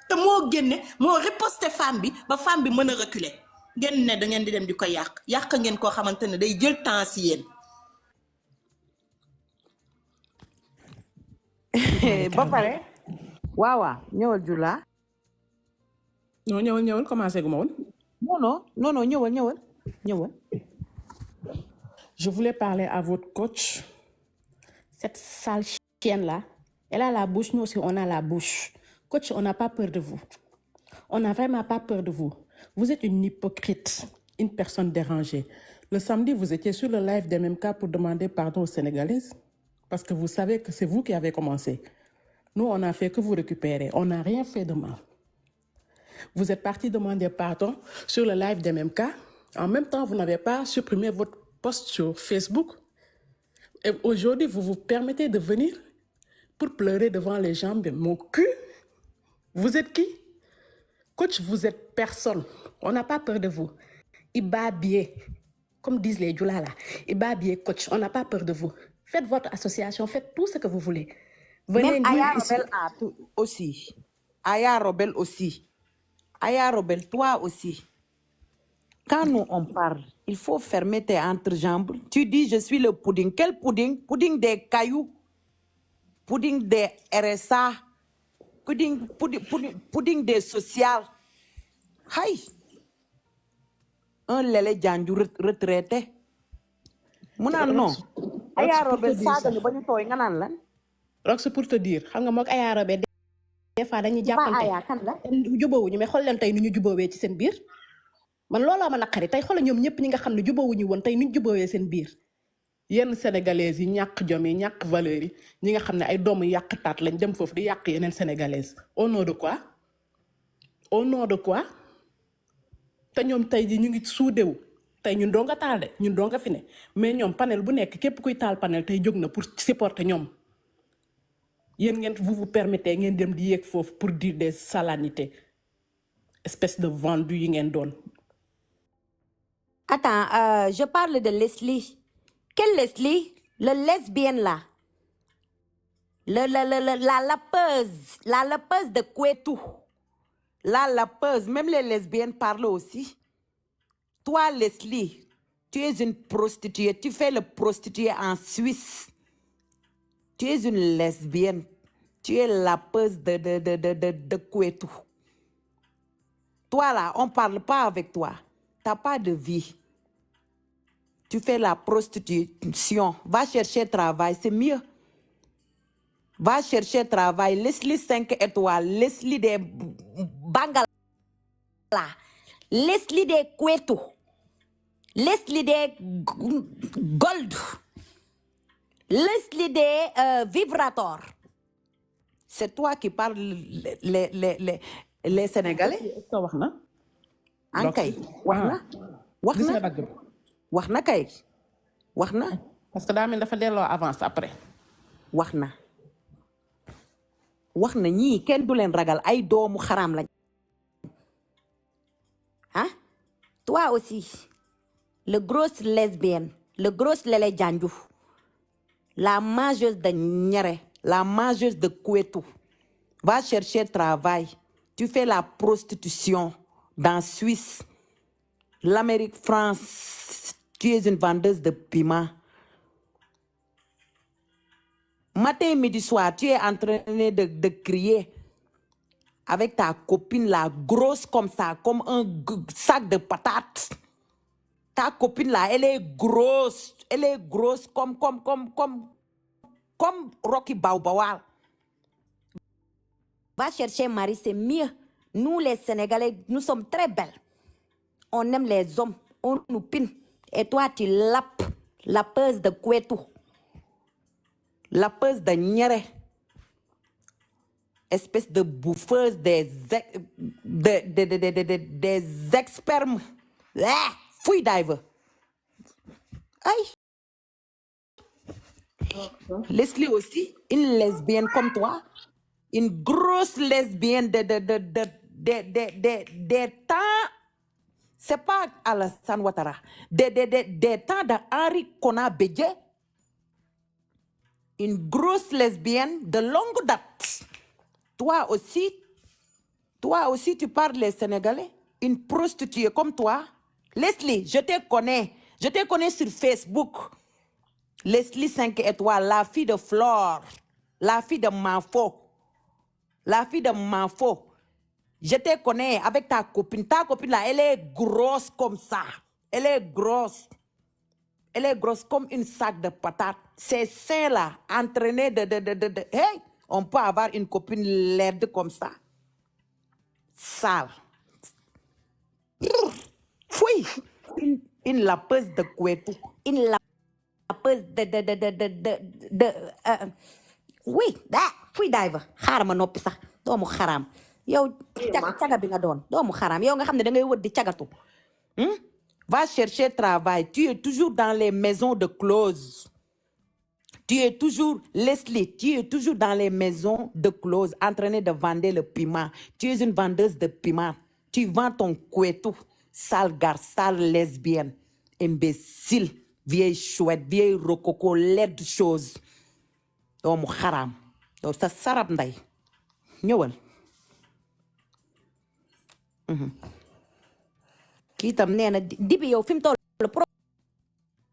te moo génne moo riposte femme bi ba femme bi mën a reculer ngeen ne da ngeen di dem di ko yàq ngeen koo xamante ne day jël temps si yéen. ba pare waaw ñëwal Jula. non ñëwal commencé gu ma woon. non ñëwal. Je voulais parler à votre coach. Cette sale chienne-là, elle a la bouche, nous aussi on a la bouche. Coach, on n'a pas peur de vous. On n'a vraiment pas peur de vous. Vous êtes une hypocrite, une personne dérangée. Le samedi, vous étiez sur le live des MMK pour demander pardon aux Sénégalaises parce que vous savez que c'est vous qui avez commencé. Nous, on n'a fait que vous récupérer. On n'a rien fait de mal. Vous êtes parti demander pardon sur le live des MMK. En même temps, vous n'avez pas supprimé votre post sur Facebook. Et aujourd'hui, vous vous permettez de venir pour pleurer devant les gens. Mais mon cul, vous êtes qui? Coach, vous êtes personne. On n'a pas peur de vous. Ibabié, comme disent les Djoula là. Ibabié, coach, on n'a pas peur de vous. Faites votre association, faites tout ce que vous voulez. Venez même Aya Robel aussi. Aya Robel aussi. Aya Robel, toi aussi. Quand nous on parle, il faut fermer tes entrejambes. Tu dis je suis le pudding. Quel pudding? Pudding des cailloux. Pudding des RSA. Pudding des sociales. Aïe. Un lélé janju retraité. Muna non. Aya Robel ça dañu bañu toy nga nan lan. Rox pour te dire, xam nga mok Aya Robel des fois dañuy jappante. Aya kan la? Jubawuñu mais xol leen tay nu ñu jubawé ci seen biir. Man looloo ma naqari tey xoolal ñoom ñëpp ñi nga xam ne jubawuñu woon tey nuñ jubawee seen biir yenn sénégalaises yi ñàkk jom yi ñàkk valeur yi ñi nga xam ne ay doomu yàq taat lañ dem foofu di yàq yeneen sénégalaises au nom de quoi au nom de quoi te ñoom tey ji ñu ngi suudewu tey ñun doo nga taal de ñun doo nga fi ne mais ñoom panel bu nekk képp kuy taal panel tey jóg na pour supporter ñoom yéen ngeen vous permettez ngeen dem di yéeg foofu pour dire des salanités espèce de vendu yi ngeen doon. Attends, je parle de Leslie. Quelle Leslie? Le lesbienne là. La lapeuse de Kouetou. La lapeuse, même les lesbiennes parlent aussi. Toi, Leslie, tu es une prostituée. Tu fais le prostitué en Suisse. Tu es une lesbienne. Tu es la lapeuse de Kouetou. Toi, là, on ne parle pas avec toi. Tu n'as pas de vie. Tu fais la prostitution. Va chercher travail, c'est mieux. Va chercher travail. Leslie 5 étoiles. Leslie des Bangala. Leslie de Kouetou. Leslie de Gold. Leslie de Vibrator. C'est toi qui parles les Sénégalais. est-ce que wax na. Ankay wax na. wax gis nga na dagg bi. wax na kay. wax na. parce que daa mel dafa delloo avance après. wax na. wax na ñii kenn du leen ragal ay doomu xaraam lañ. Hein? Toi aussi. Le gros lesbienne. Le gros Lele Djandjou. La mangeuse de Nyere. La mangeuse de Kouetou. Va chercher travail. Tu fais la prostitution dans Suisse. L'Amérique, France. Tu es une vendeuse de piment. Matin, midi, soir, tu es en train de crier avec ta copine là, grosse comme ça, comme un sac de patates. Ta copine là, elle est grosse. Elle est grosse comme Rocky Baobawal. Va chercher Marie, c'est mieux. Nous, les Sénégalais, nous sommes très belles. On aime les hommes. On nous pine. Et toi, tu lapes. Lapeuse de Kouetou. Lapeuse de Nyere. Espèce de bouffeuse des expermes. Fouille diver. Aïe. Leslie aussi, une lesbienne comme toi. Une grosse lesbienne des temps. C'est pas Alassane Ouattara. Des temps d'Henri Kona Bédié. Une grosse lesbienne de longue date. Toi aussi, tu parles les Sénégalais. Une prostituée comme toi. Leslie, je te connais. Je te connais sur Facebook. Leslie 5 étoiles, la fille de Flore. La fille de Manfo. La fille de Manfo. Je te connais avec ta copine. Ta copine là, elle est grosse comme ça. Elle est grosse. Elle est grosse comme une sac de patates. Ces seins là, entraînés de... Hey, on peut avoir une copine laide comme ça. Sale. Fouille. Une lapeuse de Kouetou. Une lapeuse oui, fouille diver. Xaaral ma noppi sax. Doomu xaraam. Yow caga bi nga doon. Doomu xaraam. Yow nga xam ne da ngay wër di cagatu. Va chercher travail. Tu es toujours dans les maisons de close. Tu es toujours, Leslie, tu es toujours dans les maisons de close, en train de vendre le piment. Tu es une vendeuse de piment. Tu vends ton Kouetou. Sale garce, sale lesbienne. Imbécile. Vieille chouette, vieille rococo, laide chose. Doomu xaraam. Yow sa sarab nday. Ñëwal. Kii tam nee na dibi yow fi mu toll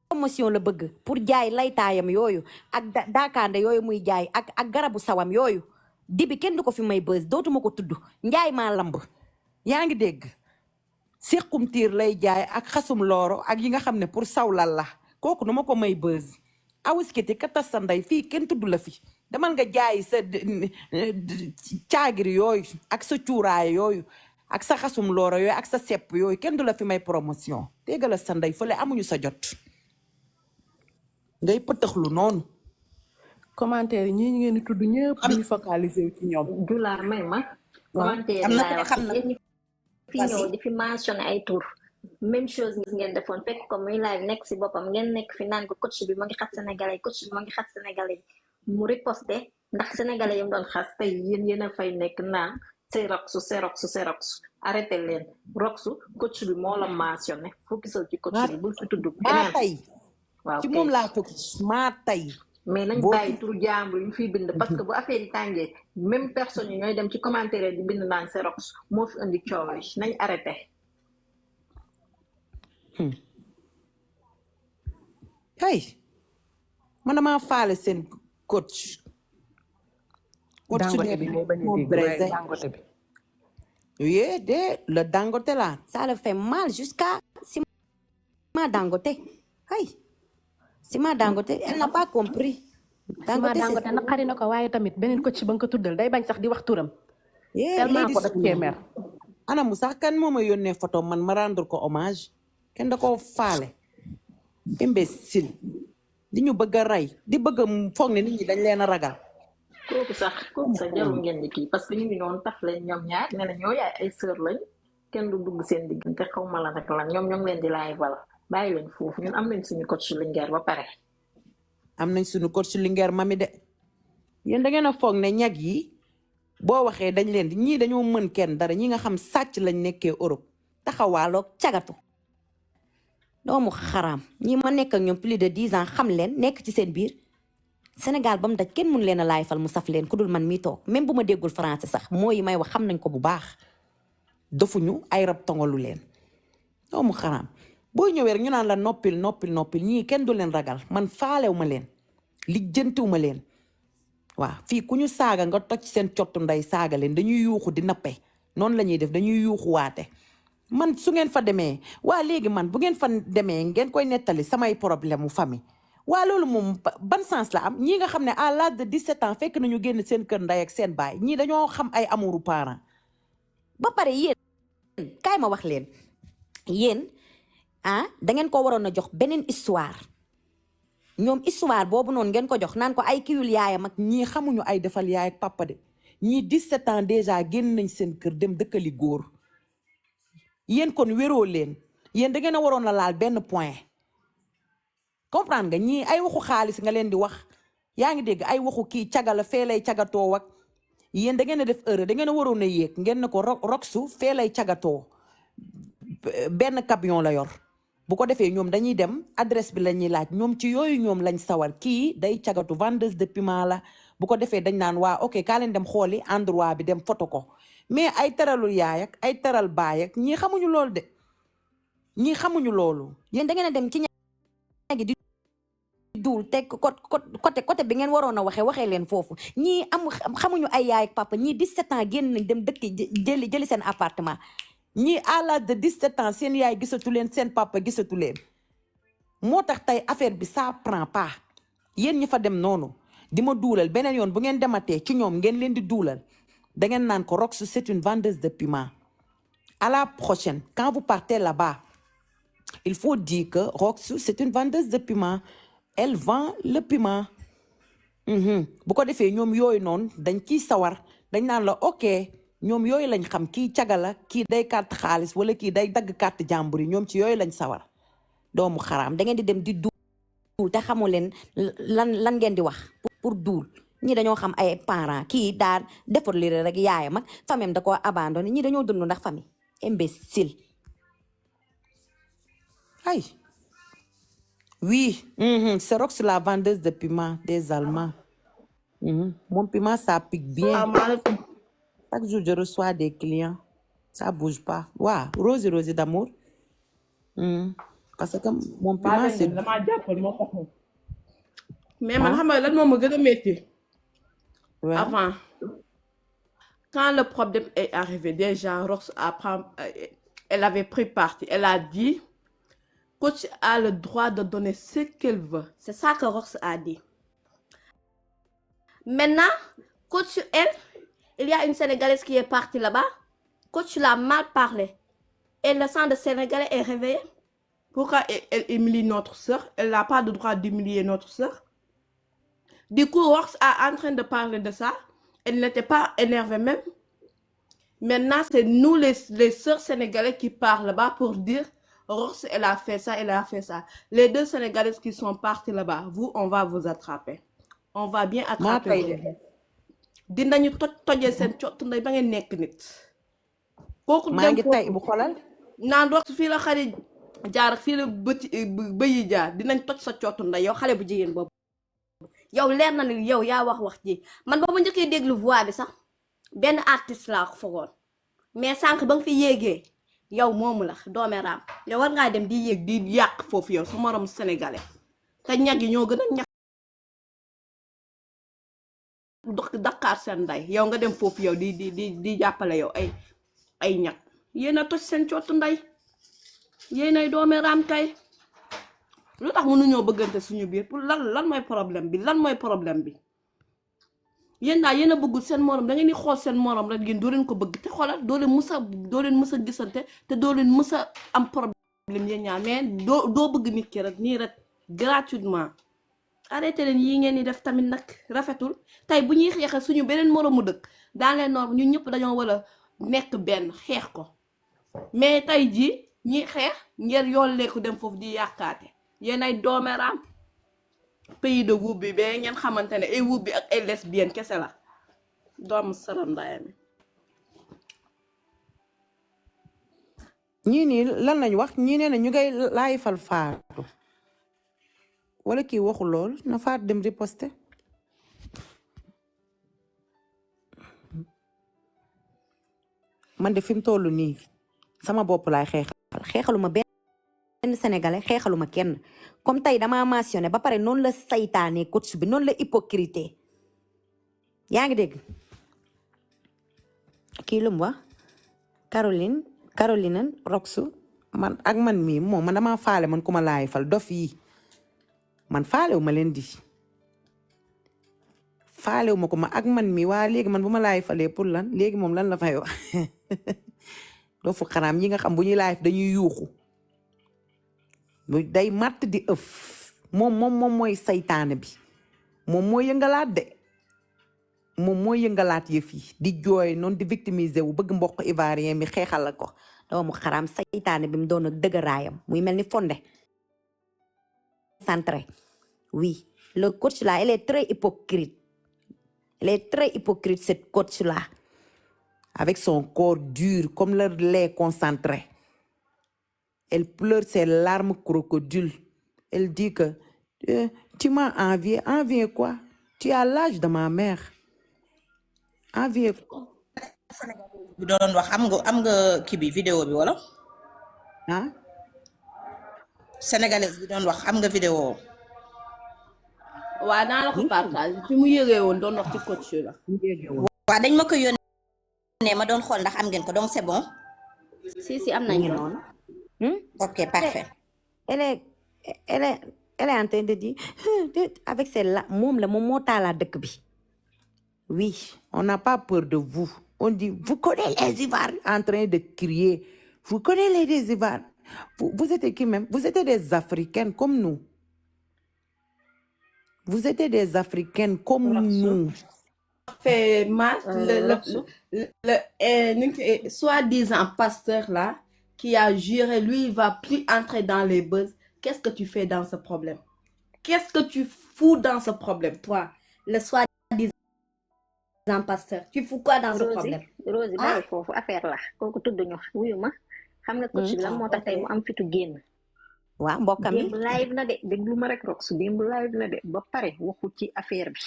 promotion la bëgg pour jaay laytaayam yooyu ak daakaande yooyu muy jaay ak garabu sawam yooyu dibi kenn du ko fi may bës dootuma ko tudd njaay maa lamb. yaa ngi dégg sequm tiir lay jaay ak xasum looro ak yi nga xam ne pour sawlal la kooku nu ma ko may bës awiskiti ka tas sa ndey fii kenn tudd la fi demal nga jaay sa caagir yooyu ak sa cuuraay yooyu ak sa xasum looro yooyu ak sa sepp yooyu kenn du la fi may promotion déggal sa ndey fële amuñu sa jot ngay pëtaxlu noonu. commentaire yi ñii ñu ngeen di tudd ñëpp am duñu focaliser wu ci ñoom. Julaar may ma waaw commentaire am yi na laay ku ne wax xam na yéen ñi fi ñëw vas-y di fi mentionné ay tour même chose ngeen defoon fekk ko muy live nekk si boppam ngeen nekk fi naan ko coach bi ma ngi xas sénégalais coach bi ma ngi xas sénégalais mu riposté ndax sénégalais yi mu doon xas tey yéen a fay nekk naan c'est Roxu arrêté leen Roxu coach bi moo la mentionné focusal ci coach bi bul fi tudd maa keneen tey waaw ci kay moom laa focus maa tey mais nañ boo bàyyi tur jàmbur yi ñu fiy bind parce que bu affaire yi tàngee même personne yi ñooy dem ci commentaire di bind naan c'est Rox moo fi indi coow li nañ arrêté hey man damaa faale seen coach dangote bi ngay bañ a moo dégg brisé waaye dangote bi. yee de le dangote là ça le fait mal jusqu'à Sima Dangote ay Sima Dangote elle n'a pas compris Sima Dangote Dangote naqari na ko waaye tamit beneen coach ba nga ko tuddal day bañ sax di wax turam yee tellement ladies ko daf cee mer. ana mu sax kan moo ma yónnee photo man ma rendre ko hommage kenn da koo faale imbécile di ñu bëgg a rey di bëgg a foog ne nit ñi dañ leen a ragal kooku sax jarul ngeen di kii parce que ñu ngi noonu taf leen ñoom ñaar nee na ñoo yaay ay sœur lañ kenn du dugg seen diggante xaw ma la rek lan ñoom ñoo ngi leen di laay wala bàyyi leen foofu ñun am nañ suñu coach Linguère ba pare am nañ suñu coach Linguère mami de yéen da ngeen a foog ne ñag yi boo waxee dañ leen di ñii dañoo mën kenn dara ñi nga xam sàcc lañ nekkee Europe taxawaaloog cagatu doomu xaraam ñi ma nekk ak ñoom plus de 10 ans xam leen nekk ci seen biir Sénégal ba mu daj kenn mun leen a laay fal mu saf leen ku dul man mi toog même bu ma déggul français sax moo yi may wax xam nañ ko bu baax dofuñu ay rab tongalu leen doomu xaraam boo ñëwee rek ñu naan la noppil ñii kenn du leen ragal man faalew ma leen lijjantiw ma leen waaw fii ku ñu saaga nga toj seen cottu ndey saaga leen dañuy yuuxu di nappe noonu la ñuy def dañuy yuuxu waate man su ngeen fa demee waa léegi man bu ngeen fa demee ngeen koy nettali samay problème mu famille waa loolu moom ban sens la am ñii nga xam ne à l'âge de 17 ans fekk nañu génn seen kër ndey ak seen baay ñii dañoo xam ay amouru parents ba pare yéen kaay ma wax leen yéen da ngeen ko waroon a jox beneen histoire ñoom histoire boobu noonu ngeen ko jox naan ko ay kiwul yaayam ak ñii xamuñu ay defal yaay ak papa de ñii 17 ans déjà génn nañ seen kër dem dëkkali góor yéen kon wéroo leen yéen da ngeen a waroon a laal benn point comprendre nga ñii ay waxu xaalis nga leen di wax yaa ngi dégg ay waxu kii cagala fee lay cagatoo ak yéen da ngeen a def erreur da ngeen a waroon a yéeg ngeen ne ko Roxu fee lay cagatoo benn camion la yor bu ko defee ñoom dañuy dem adresse bi la ñuy laaj ñoom ci yooyu ñoom lañ sawar kii day cagatu vendeuse de piment la bu ko defee dañ naan waa ok kaa leen dem xooli endroit bi dem photo ko mais ay teralul yaay ak ay teral baay ak ñii xamuñu loolu de ñii xamuñu loolu yéen da ngeen a dem ci ñagi di duul teg côté bi ngeen waroon a waxee leen foofu ñii xamuñu ay yaay ak papa ñii 17 ans génn nañ dem dëkk jëli seen appartement ñii à l'âge de 17 ans seen yaay gisatu leen seen papa gisatu leen moo tax tey affaire bi ça prend pas yéen ñi fa dem noonu di ma duulal beneen yoon bu ngeen dematee ci ñoom ngeen leen di duulal da ngeen naan ko Rox c'est une vendeuse de piment à la prochaine quand vous partez là-bas il faut dire que Rox c'est une vendeuse de piment elle vend le piment bu ko defee ñoom yooyu noonu dañ ciy sawar dañ naan la ok ñoom yooyu lañ xam kii cagala kii day carte xaalis wala kii day dagg carte jàmbur yi ñoom ci yooyu lañ sawar doomu xaraam da ngeen di dem di duul te xamu leen lan ngeen di wax pour duul ñi dañoo xam ay parents kii daal defar li rek yaayam ak famille da koo abandonné ñi dañoo dund ndax famille imbécile ay oui c'est Rox la vendeuse de piment des Allemands mon piment ça pique bien chaque jour je reçois des clients ça bouge pas waaw Rosie d'amour parce que mon piment c'est damaa jàppal moo tax mais man xam nga lan moo ma gën a métti avant quand le problème est arrivé déjà Rox elle avait pris parti elle a dit coach a le droit de donner ce qu'elle veut. C'est ça que Rox a dit. Maintenant, coach, il y a une Sénégalaise qui est partie là-bas. Coach l'a mal parlé. Et le sang de Sénégalais est réveillé. Pourquoi elle humilie notre sœur? Elle n'a pas de droit d'humilier notre sœur. Du coup, Rox est en train de parler de ça. Elle n'était pas énervée même. Maintenant, c'est nous les sœurs sénégalais qui parlent là-bas pour dire Rox, elle a fait ça, elle a fait ça. Les deux sénégalaises qui sont parties là-bas, vous, on va vous attraper. On va bien maa attraper tay vous. de Dinañu tojee seen cott nday ba ngeen nekk nit. Kooku maa dem ngi tay foofu bu xolal naan Rox fii la xale jaar ak fii la bëyi jaar dinañ toj sa cott nday yow xale bu jigéen boobu. yow leer na ni yow yaa wax ji man ba ma njëkkee déglu voix bi sax benn artiste laa ko fogoon mais sànq ba nga fi yéegee yow moomu la doome raam yow war ngaa dem di yéeg di yàq foofu yow sa morom sénégalais te ñag yi ñoo gën a ñàkk Dakar seen nday yow nga dem foofu yow di jàppale yow ay ñag yéen a toj seen cottu nday yéen ay doome raam kay lu tax mënuñoo bëggante suñu biir pour lan mooy problème bi lan mooy problème bi yéen daal yéen a bëggul seen morom da ngeen di xool seen morom rek yéen doo leen ko bëgg te xoolal doo leen mës a gisante te doo leen mës a am problème yéen ñaar mais doo bëgg nit ki rek nii rek gratuitement arrêté leen yii ngeen di def tamit nag rafetul tey bu ñuy xeexee suñu beneen moromu dëkk dans les normes ñun ñëpp dañoo war a nekk benn xeex ko mais tey jii ñi xeex ngeen yolleeku dem foofu di yàqaate yéen ay doomeraam pays de wub bi ba ngeen xamante ne ay wub bi ak ay lesbienne kese la doomu saram ndayam ñii nii lan lañ wax ñii nee na ñu ngay laayfal Fatou wala kii waxu lool na Fatou dem riposte man de fi mu toll nii sama bopp laay xeexaluma benn sénégalais xeexaluma kenn comme tey damaa mentionné ba pare noonu la saytaane coach bi noonu la hypocrite yaa ngi dégg kii lu mu wax Caroline Roxu man ak man mii moom man damaa faale man ku ma laayfal dof yi man faalewu ma leen di faalewu ma ko ma ak man mii waa léegi man bu ma laayfalee pour lan léegi moom lan la fay wax doofu xaraam yi nga xam bu ñuy laayf dañuy yuuxu day matt di ëf moom mooy saytaane bi moom mooy yëngalaat de moom mooy yëngalaat yëf yi di jooy noonu di victimiser wu bëgg mbokk ivoirien mi xeexal la ko doomu xaraam saytaane bi mu doon ak dëgëraayam muy mel ni fonde centré oui le coach là elle est très hypocrite cette coach là avec son corps dur comme le lait concentré. Elle pleure ses larmes crocodiles. Elle dit que tu m'as envié. Envié quoi? Tu as l'âge de ma mère. Envié quoi? bi doon wax am nga kii bi vidéo bi wala Ah? sénégalaise bi doon wax am nga vidéo waa naa la ko partage fi mu yëgee woon doon wax ci coach la waa dañ ma ko yónnee ma doon xool ndax am ngeen ko donc c'est bon. si am nañ ko ok parfait. elle est en train de dire avec ses moom moo taalaa dëkk bi. Oui, on n'a pas peur de vous. On dit, vous connaissez les Ivoiriens en train de crier. Vous connaissez les Ivoiriens. Vous êtes qui même? Vous êtes des Africaines comme nous. Vous êtes des Africaines comme nous. fait le soi-disant pasteur là qui a juré, lui, il va plus entrer dans les buzz. Qu'est-ce que tu fais dans ce problème? Qu'est-ce que tu fous dans ce problème, toi? Le soi-disant pasteur. Tu fous quoi dans ce problème? Rosie bàyyi foofu affaire la kooku tudd ñu wuyu ma xam nga coach bi lan moo tax tey mu am fitu génn. waaw mbokkam yi démb live na de déglu ma rek Rox démb live na de ba pare waxu ci affaire bi.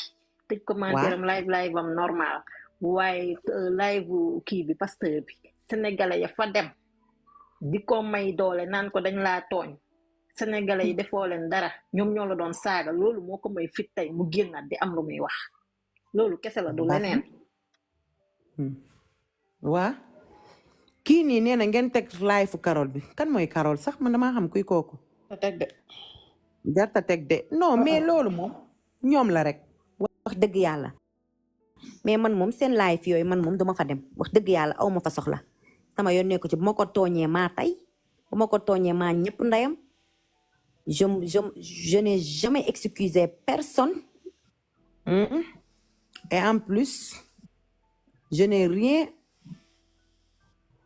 tëj commentaire am live am normal waaye live kii bi pasteur bi sénégalais ya fa dem di ko may doole naan ko dañ laa tooñ sénégalais yi defoo leen dara ñoom ñoo la doon saaga loolu moo ko may fit tey mu génnaat di am lu muy wax loolu kese la du leneen. waa kii nii nee na ngeen teg live Carole bi kan mooy Carole sax man damaa xam kuy kooku. jarta teg de non mais loolu moom ñoom la rek. wax dëgg yàlla mais man moom seen live yooyu man moom duma fa dem wax dëgg yàlla aw ma fa soxla sama yoon nekku ci bu ma ko tooñee maa tey bu ma ko tooñee maa ñëpp ndeyam Je n'ai jamais excusé personne. Et en plus, je n'ai rien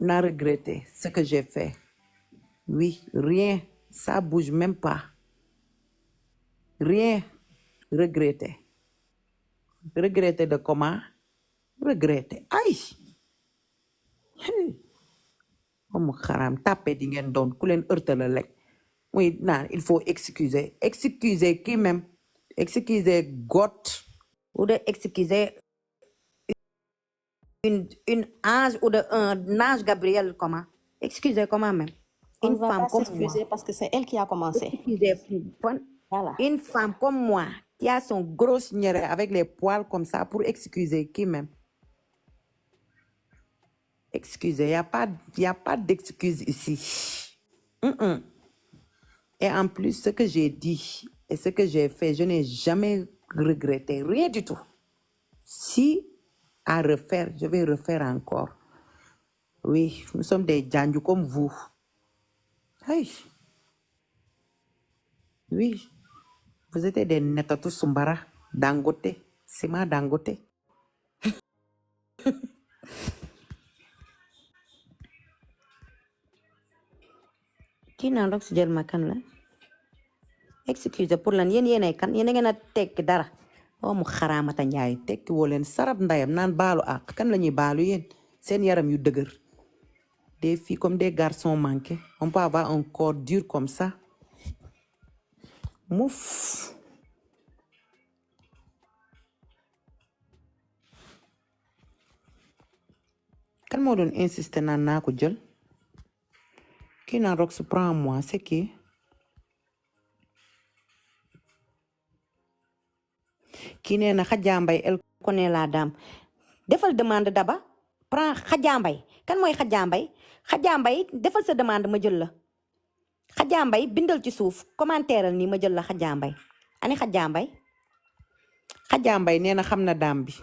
à regretter ce que j'ai fait. Oui, rien. Ça bouge même pas. Rien. Regretter. Regretter de comment? Regretter. Aïe! Comme xaram tapé di ngeen doon ku leen ërtala lekk muy naan il faut excuser. Excuser qui même? Excuser God. Ou de excuser une ange ou de un ange Gabriel, comment? Excusez comment même? On ne Une va femme pas comme moi. s'excuser parce que c'est elle qui a commencé. Excusez, Voilà. une femme comme moi qui a son Gros signeret avec les poils comme ça pour excuser qui même? Excuser. Il y a pas d'excuse ici. Et en plus, ce que j'ai dit et ce que j'ai fait, je n'ai jamais regretté. Rien du tout. Si à refaire, je vais refaire encore. Oui, nous sommes des djandjou comme vous. Aïe. Oui, vous êtes des Netatou Sumbara, Dangote, Sima Dangote. kii naan rek si jël ma kan la excusez pour lan yéen yéenay kan yéen a ngeen a tekki dara mu xaraamata njaay Tekki woo leen sarab ndayam naan baalu àq kan la ñuy baalu yéen seen yaram yu dëgër. Des filles comme des garçons manqués. On peut avoir un corps dur comme ça. Mouf. Kan moo doon insister naan naa ko jël? Kii naan Rox prend moi, c'est qui? Kii nee na Khadja Mbaye elle connaît la dame defal demande daba prend Khadja Mbaye kan mooy Khadja Mbaye Khadja Mbaye defal sa demande ma jël la Khadja Mbaye bindal ci suuf commentaire nii ma jël la Khadja Mbaye ani Khadja Mbaye Khadja Mbaye nee na xam na daam bi.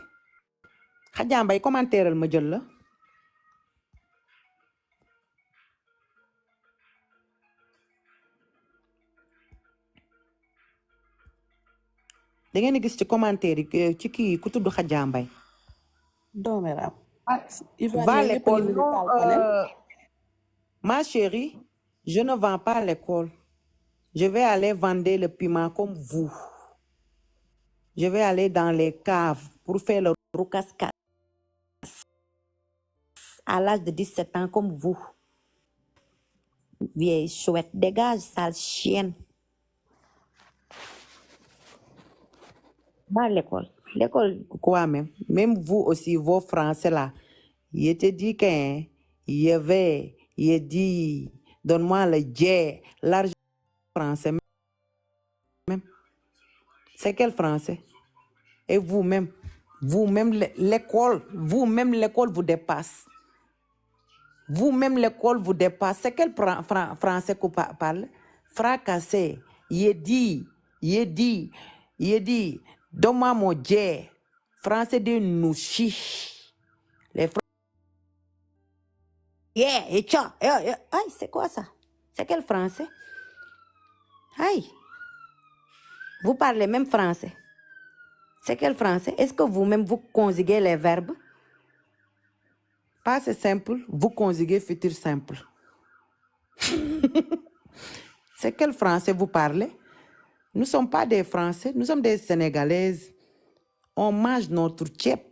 Khadja Mbaye commentaire ma jël la. da ngeen di gis ci commentaire yi ci kii ku tudd Khadja Mbaye. Dooméram. Va à l'école. Non, ma chérie, je ne vends pas à l'école. Je vais aller vendre le piment comme vous. Je vais aller dans les caves pour faire le roucascas à l'âge de 17 ans comme vous. Vieille chouette, dégage, sale chienne. Va à l'école. L'école. Quoi même? Même vous aussi, vos français là. Il te dit qu'il y avait, il dit, donne-moi le jet, l'argent français même. C'est quel français? Et vous-même, l'école, vous-même l'école vous dépasse. Vous-même l'école vous dépasse. C'est quel français qu'on parle? Fracassé. Il dit, donne-moi mon jet. Français de nouchi. Les et tcha. Aïe, c'est quoi ça? C'est quel français? Aïe. Vous parlez même français. C'est quel français? Est-ce que vous-même vous conjuguez les verbes? Passé simple, vous conjuguez futur simple. C'est quel français vous parlez? Nous ne sommes pas des Français, nous sommes des Sénégalaises. On mange notre tchèp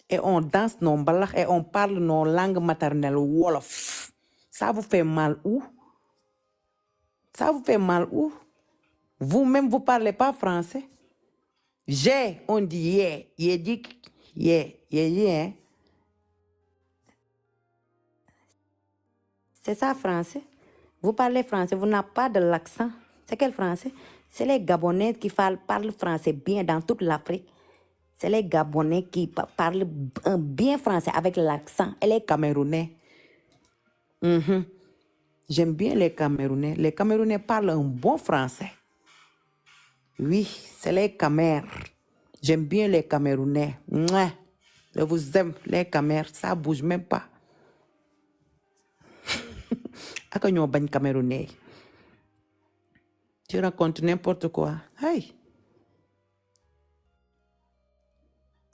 et on danse nos balaks et on parle nos langues maternelles wolof. Ça vous fait mal où? Ça vous fait mal où? Vous-même, vous ne parlez pas français? On dit yeah, yeah. C'est ça, français. Vous parlez français, vous n'avez pas de l'accent. C'est quel français? C'est les Gabonais qui parlent français bien dans toute l'Afrique. C'est les Gabonais qui parlent bien français avec l'accent. Et les Camerounais. J'aime bien les Camerounais. Les Camerounais parlent un bon français. Oui, c'est les Camères. J'aime bien les Camerounais. Mouah. Je vous aime, les Camères. Ça bouge même pas. Aka ñoo bañ Camerounais. Tu racontes n'importe quoi. Hey,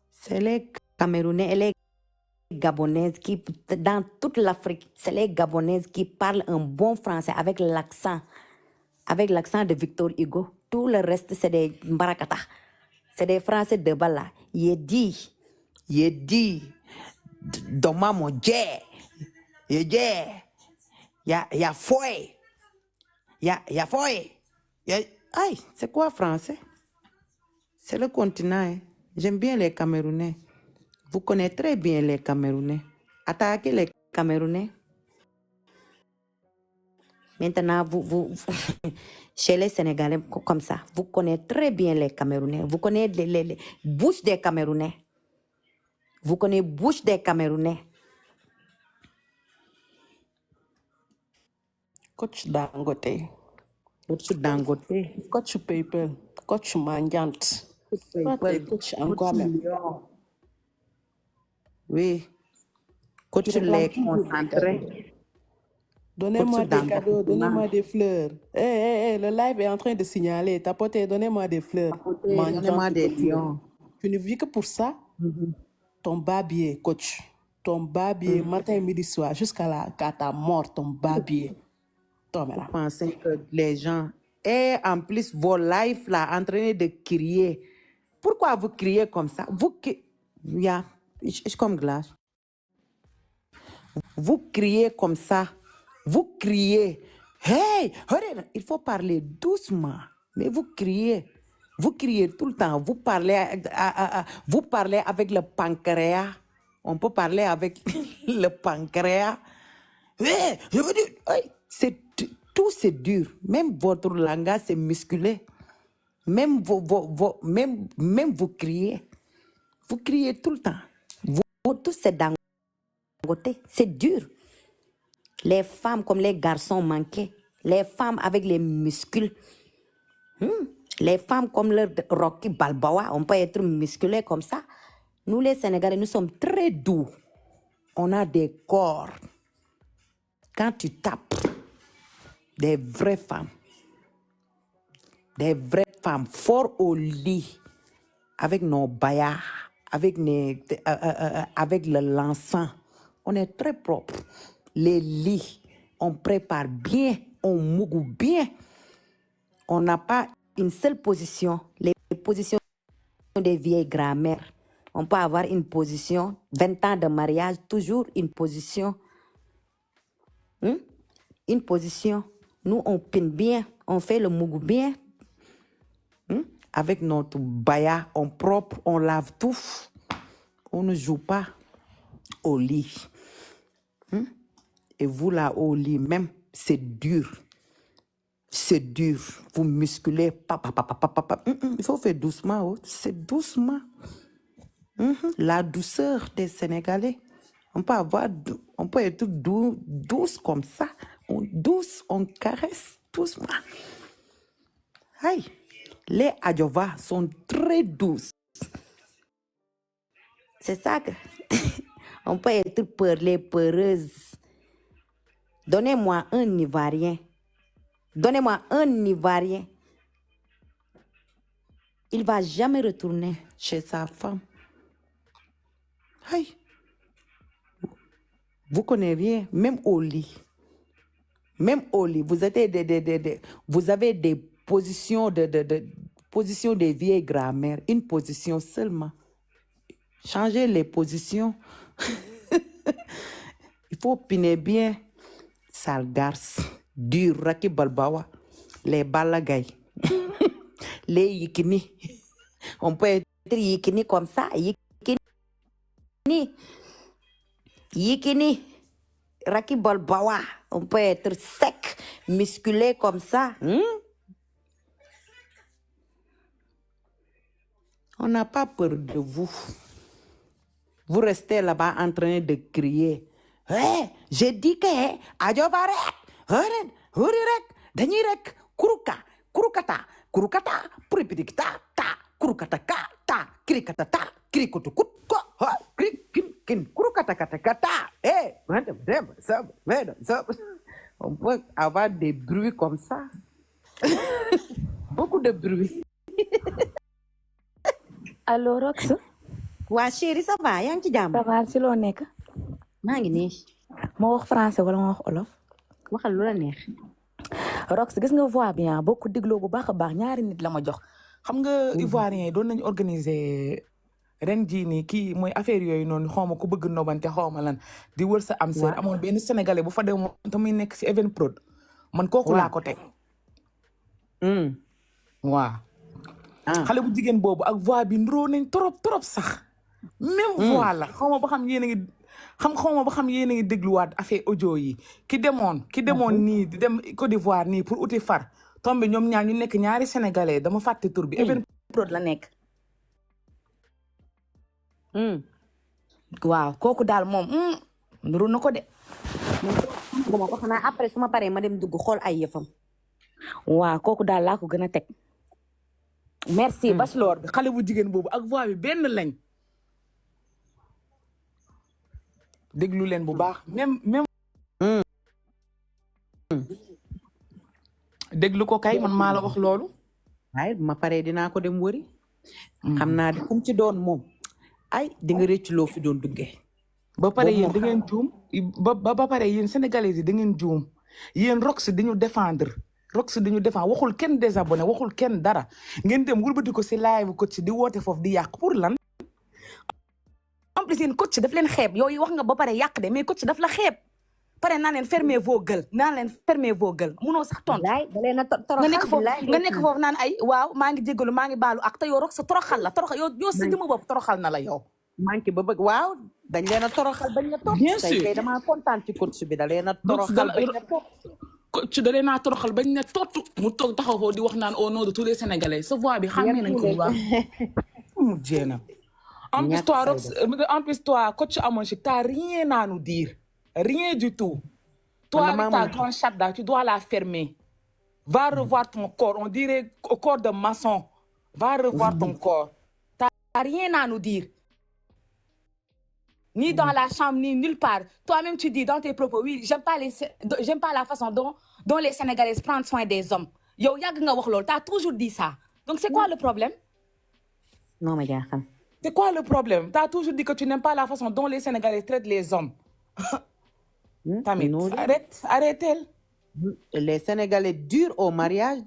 C'est les Camerounais et les Gabonaises qui, dans toute l'Afrique, c'est les Gabonaises qui parlent un bon français avec l'accent de Victor Hugo. Tout le reste, c'est des Mbarakata. C'est des Français de Bala. Il dit, donne-moi mon jet. Ya foi. Ya foi. Aïe, c'est quoi français? C'est le continent. Hein. J'aime bien les Camerounais. Vous connaissez très bien les Camerounais. Attaquez les Camerounais. Maintenant, chez les Sénégalais, comme ça, vous connaissez très bien les Camerounais. Vous connaissez les bouches des Camerounais. Vous connaissez bouche des Camerounais. Coach Dangote, Coach Dangote. coach People, coach Mandiant. Toi, t'es coach encore même. Oui. Coach Tu réclames les toujours des concentrés. cadeaux. Donnez-moi Coach des cadeaux, Dangote. donnez-moi des fleurs. Le live est en train de signaler. Tapoter, donnez-moi des fleurs. Donnez-moi Mendiante des de fleurs. lions. Tu ne vis que pour ça. Ton barbier, coach. Ton barbier, matin, midi, soir, jusqu'à ta mort, ton barbier. Tombe là. Pensez que les gens... Et en plus, vos lives là, en train de crier. Pourquoi vous criez comme ça? Ich komme gleich. Vous criez comme ça. Vous criez. Hey, il faut parler doucement. Mais vous criez. Vous criez tout le temps. Vous parlez avec le pancréas. On peut parler avec le pancréas. Hey, je veux dire, hey, tout c'est dur. Même votre langage c'est musculé. Même même vous criez. Vous criez tout le temps. Vous tous, c'est Dangote. C'est dur. Les femmes comme les garçons manqués. Les femmes avec les muscles. Les femmes comme le Rocky Balboa, on peut être musclé comme ça. Nous, les Sénégalais, nous sommes très doux. On a des corps. Quand tu tapes, des vraies femmes fortes au lit, avec nos bayas, avec le l'encens, on est très propre. Les lits, on prépare bien, on mougue bien. On n'a pas Une seule position, les positions des vieilles grand-mères. On peut avoir une position, 20 ans de mariage, toujours une position. Une position. Nous, on pine bien, on fait le mougou bien. avec notre baya, on propre, on lave tout. On ne joue pas au lit. Et vous là, au lit même, c'est dur. C'est dur. Vous musculez. Il faut faire doucement. Oh. C'est doucement. La douceur des Sénégalais. On peut être douce comme ça. On caresse doucement. Aïe. Les Adjova sont très douces. C'est ça que... on peut être peureuse. Donnez-moi un Ivoirien. Donnez-moi un Ivoirien. Il ne va jamais retourner Chez sa femme. Aïe. Vous connaissez rien, même au lit. Même au lit, vous avez des positions positions des vieilles grand-mères. Une position seulement. Changez les positions. Il faut piner bien. Sale garce. Dur, Raki Balbawa. Les balagay. Les yikini. On peut être Yikini comme ça. Yikini. Raki Balbawa. On peut être sec, musculé comme ça. On n'a pas peur de vous. Vous restez là-bas en train de crier. Hey, j'ai dit que Adjovarek, Hurirek, Danirek, Kurukata, Puripidikta, Kurukata, Krikata, Krikotukut, Kurukata, hey, on peut avoir des bruits comme ça. beaucoup de bruit. allo Rox waa chéri ça va yaa ngi ci jàmm ça va si loo nekk maa ngi nii ma wax français wala ma wax olof waxal lu la neex Rox gis nga voix bien boo ko dégloo bu baax a baax ñaari nit la ma jox xam nga Ivoiriens yi doon nañu organiser ren jii nii kii mooy affaire yooyu noonu xawma ku bëgg nobante xawma lan di wër sa am seen amoon benn sénégalais bu fa demoon te muy nekk si Evenprod man kooku laa ko teg waaw xale bu jigéen boobu ak voix bi nuroo nañ trop sax même voix la xawma ba xam yéen a ngi xawma ba xam yéen a ngi dégluwaat affaire audio yi ki demoon nii di dem Côte d'Ivoire nii pour uti far tombe ñoom ñaar ñu nekk ñaari sénégalais dama fàtte tur bi Evenprod la nekk waaw kooku daal moom nuru na ko de dama ko xanaa après su ma paree ma dem dugg xool ay yëfam waaw kooku daal laa ko gën a teg merci bachelor bi xale bu jigéen boobu ak voix bi benn lañ déglu leen bu baax même déglu ko kay man maa la wax loolu waaye ma paree dinaa ko dem wëri xam naa di kum ci doon moom ay di nga rëcc loo fi doon duggee ba pare yéen da ngeen juum ba pare yéen sénégalais yi da ngeen juum yéen Rox dañu défendre waxul kenn désabonné waxul kenn dara ngeen dem wëlbati ko si live coach di woote foofu di yàq pour lan en plus yéen coach daf leen xeeb yow wax nga ba pare yàq de mais coach daf la xeeb pare naa leen fermez vos gueules munoo sax tontu nga nekk foofu naan ay waaw maa ngi jéggalu maa ngi baalu ak te yow Rox sa toroxal la yow sa jëma bopp toroxal na la yow manqué ba bëgg waaw dañ leen a toroxal bañ la topp bien sûr tey damaa kontaan ci coach bi da leen a toroxal bañ la topp coach da leen a toroxal bañ ne tott mu toog taxaw foofu di wax naan au nom de tous les sénégalais sa voix bi xàmmee nañ ko bu baax mu jéena en plus toi coach Amon Chic t'as rien à nous dire rien du tout toi avec ta grande chatte là tu dois la fermer va revoir ton corps on dirait au corps de maçon va revoir ton corps t'as rien à nous dire ni dans la chambre, ni nulle part. Toi-même, tu dis dans tes propos, oui, j'aime pas la façon dont les Sénégalaises prennent soin des hommes. Yo, t'as toujours dit ça. Donc, c'est quoi le problème? Non, mais gars. C'est quoi le problème? T'as toujours dit que tu n'aimes pas la façon dont les Sénégalais traitent les hommes. Tamit, arrête-elle. Les Sénégalais durent au mariage.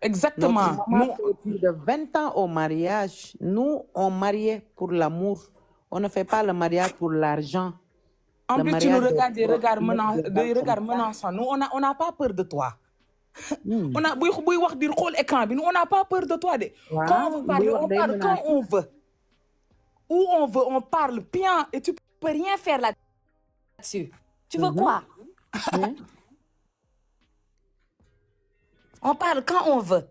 Exactement. Nous, plus de 20 ans au mariage. Nous, on mariait pour l'amour. On ne fait pas le mariage pour l'argent. En plus, tu nous regardes des regards menaçants. Nous, on n'a pas peur de toi. On n'a pas peur de toi. Quand on parle quand on veut. Où on veut, on parle bien. Et tu peux rien faire là-dessus. Tu veux quoi? On parle quand on veut.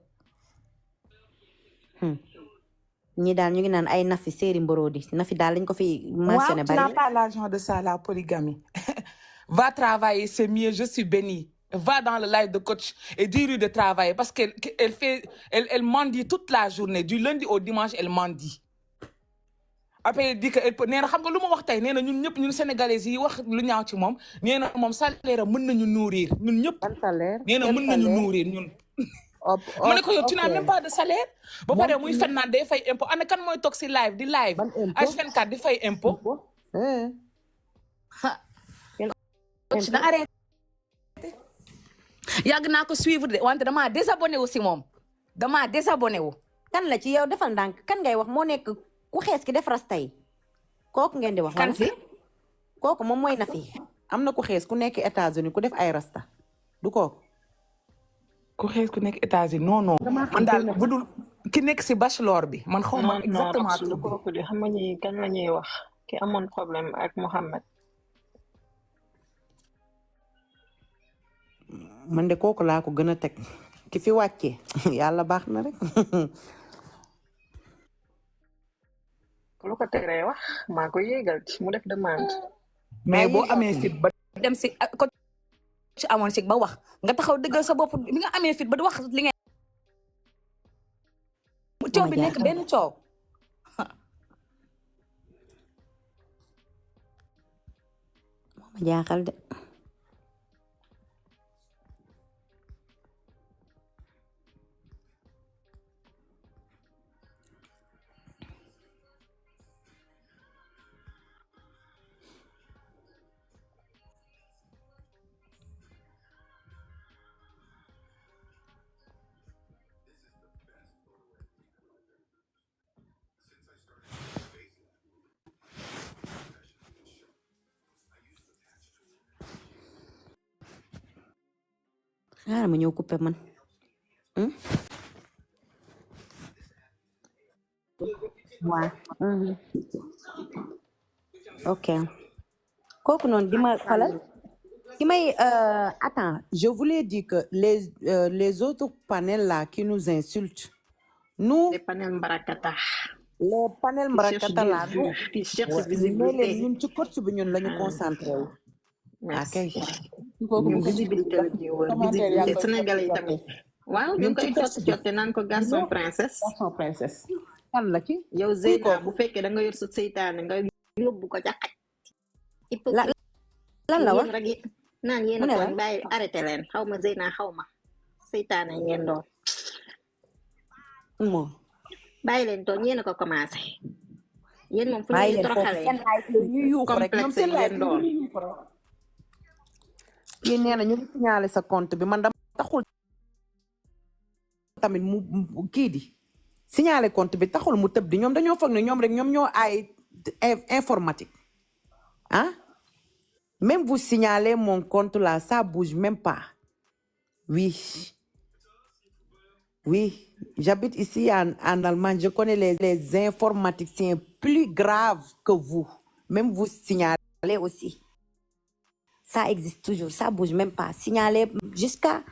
ñi daal ñu ngi naan ay Nafi séeri mborodi Nafi daal lañ ko fi mentionné bari. Tu n'as pas l'argent de ça, la polygamie. Va travailler, c'est mieux, je suis bénie. Va dans le live de coach et dis-lui de travailler parce qu'elle mendie toute la journée. Du lundi au dimanche, elle mendie. Après, elle dit que nee na xam nga lu ma wax tey nee na ñun ñëpp ñun sénégalais yi wax lu ñaaw ci moom nee na moom salaire mën nañu nourrir ñun ñëpp. nee na mën nañu nourrir ñun. ma ne ko yow tu n'as même pas de salaire. ba pare muy fen naan day fay impôt ana kan mooy toog si live di live. H24 di fay impôt. na arrêté. yàgg naa ko suivre de wante damaa désabonné wu si moom damaa désabonné wu. kan la ci yow defal ndànk kan ngay wax moo nekk ku xees ki def rasta yi kooku ngeen di wax. kan si kooku moom mooy Nafi. am na ku xees ku nekk États-Unis ku def ay rasta du kooku. ku xees ku nekk États-Unis non. man daal bu dul ki nekk si bachelor bi man xaw ma exactement. non kooku di xam nga kan la ñuy wax ki amoon problème ak Mohamed. man de kooku laa ko gën a teg ki fi wàccee yàlla baax na rek. lu ko teree wax maa ko yéegal ci mu def demande. mais boo amee fit ba dem si ko ci amoon si ba wax nga taxaw dëggal sa bopp bi nga amee fit ba di wax li ngeen. coow bi nekk benn coow. moo ma jaaxal de. ma ñëw coupé man. Waaw. Ok. kooku noonu di ma xolal ki may Attends, je voulais dire que les autres panels là qui nous insultent, nous, les panels Mbarakata les panels qui cherchent Mbarakata des là, nous, vues qui cherchent ouais, mais visibilité ñun ci coach bi ñun la ñu ah concentré wu. merci kooku ñun bu ko visibilité la ñuy wër commentaire yaa visibilité ngi koy sénégalais yi tamit waaw ñu ñun ngi ci koy coach cotte bi. cotte naan ko garçon princesse garçon princesse. kan la ci? yow kuy Zeyna kooku? bu fekkee da nga yor sa seytaane nga yóbbu ko ca xaj la hypocrite lan la wax yéen rek naan yéen mu a ne la tooñ bàyyi arrêté leen xaw ma Zeyna xaw ma seytaane ngeen doon moom bàyyi leen tooñ yéen a ko commencé yéen moom fu ñu bàyyi leen leen foofu toroxalee seen live yooyu ñuy yuuxu rek ñoom complexe seen yi live ngeen yooyu doon ñuy yuuxu rek. kii nee na ñu ngi signalé sa compte bi man dama taxul tamit mu kii di signalé compte bi taxul mu tëb di ñoom dañoo foog ne ñoom rek ñoom ñoo ay informatique ah même vous signalez mon compte là ça bouge même pas. Oui j'habite ici en Allemagne, je connais les informaticiens plus graves que vous, même vous signalez aussi ça existe toujours ça bouge même pas signaler jusqu'à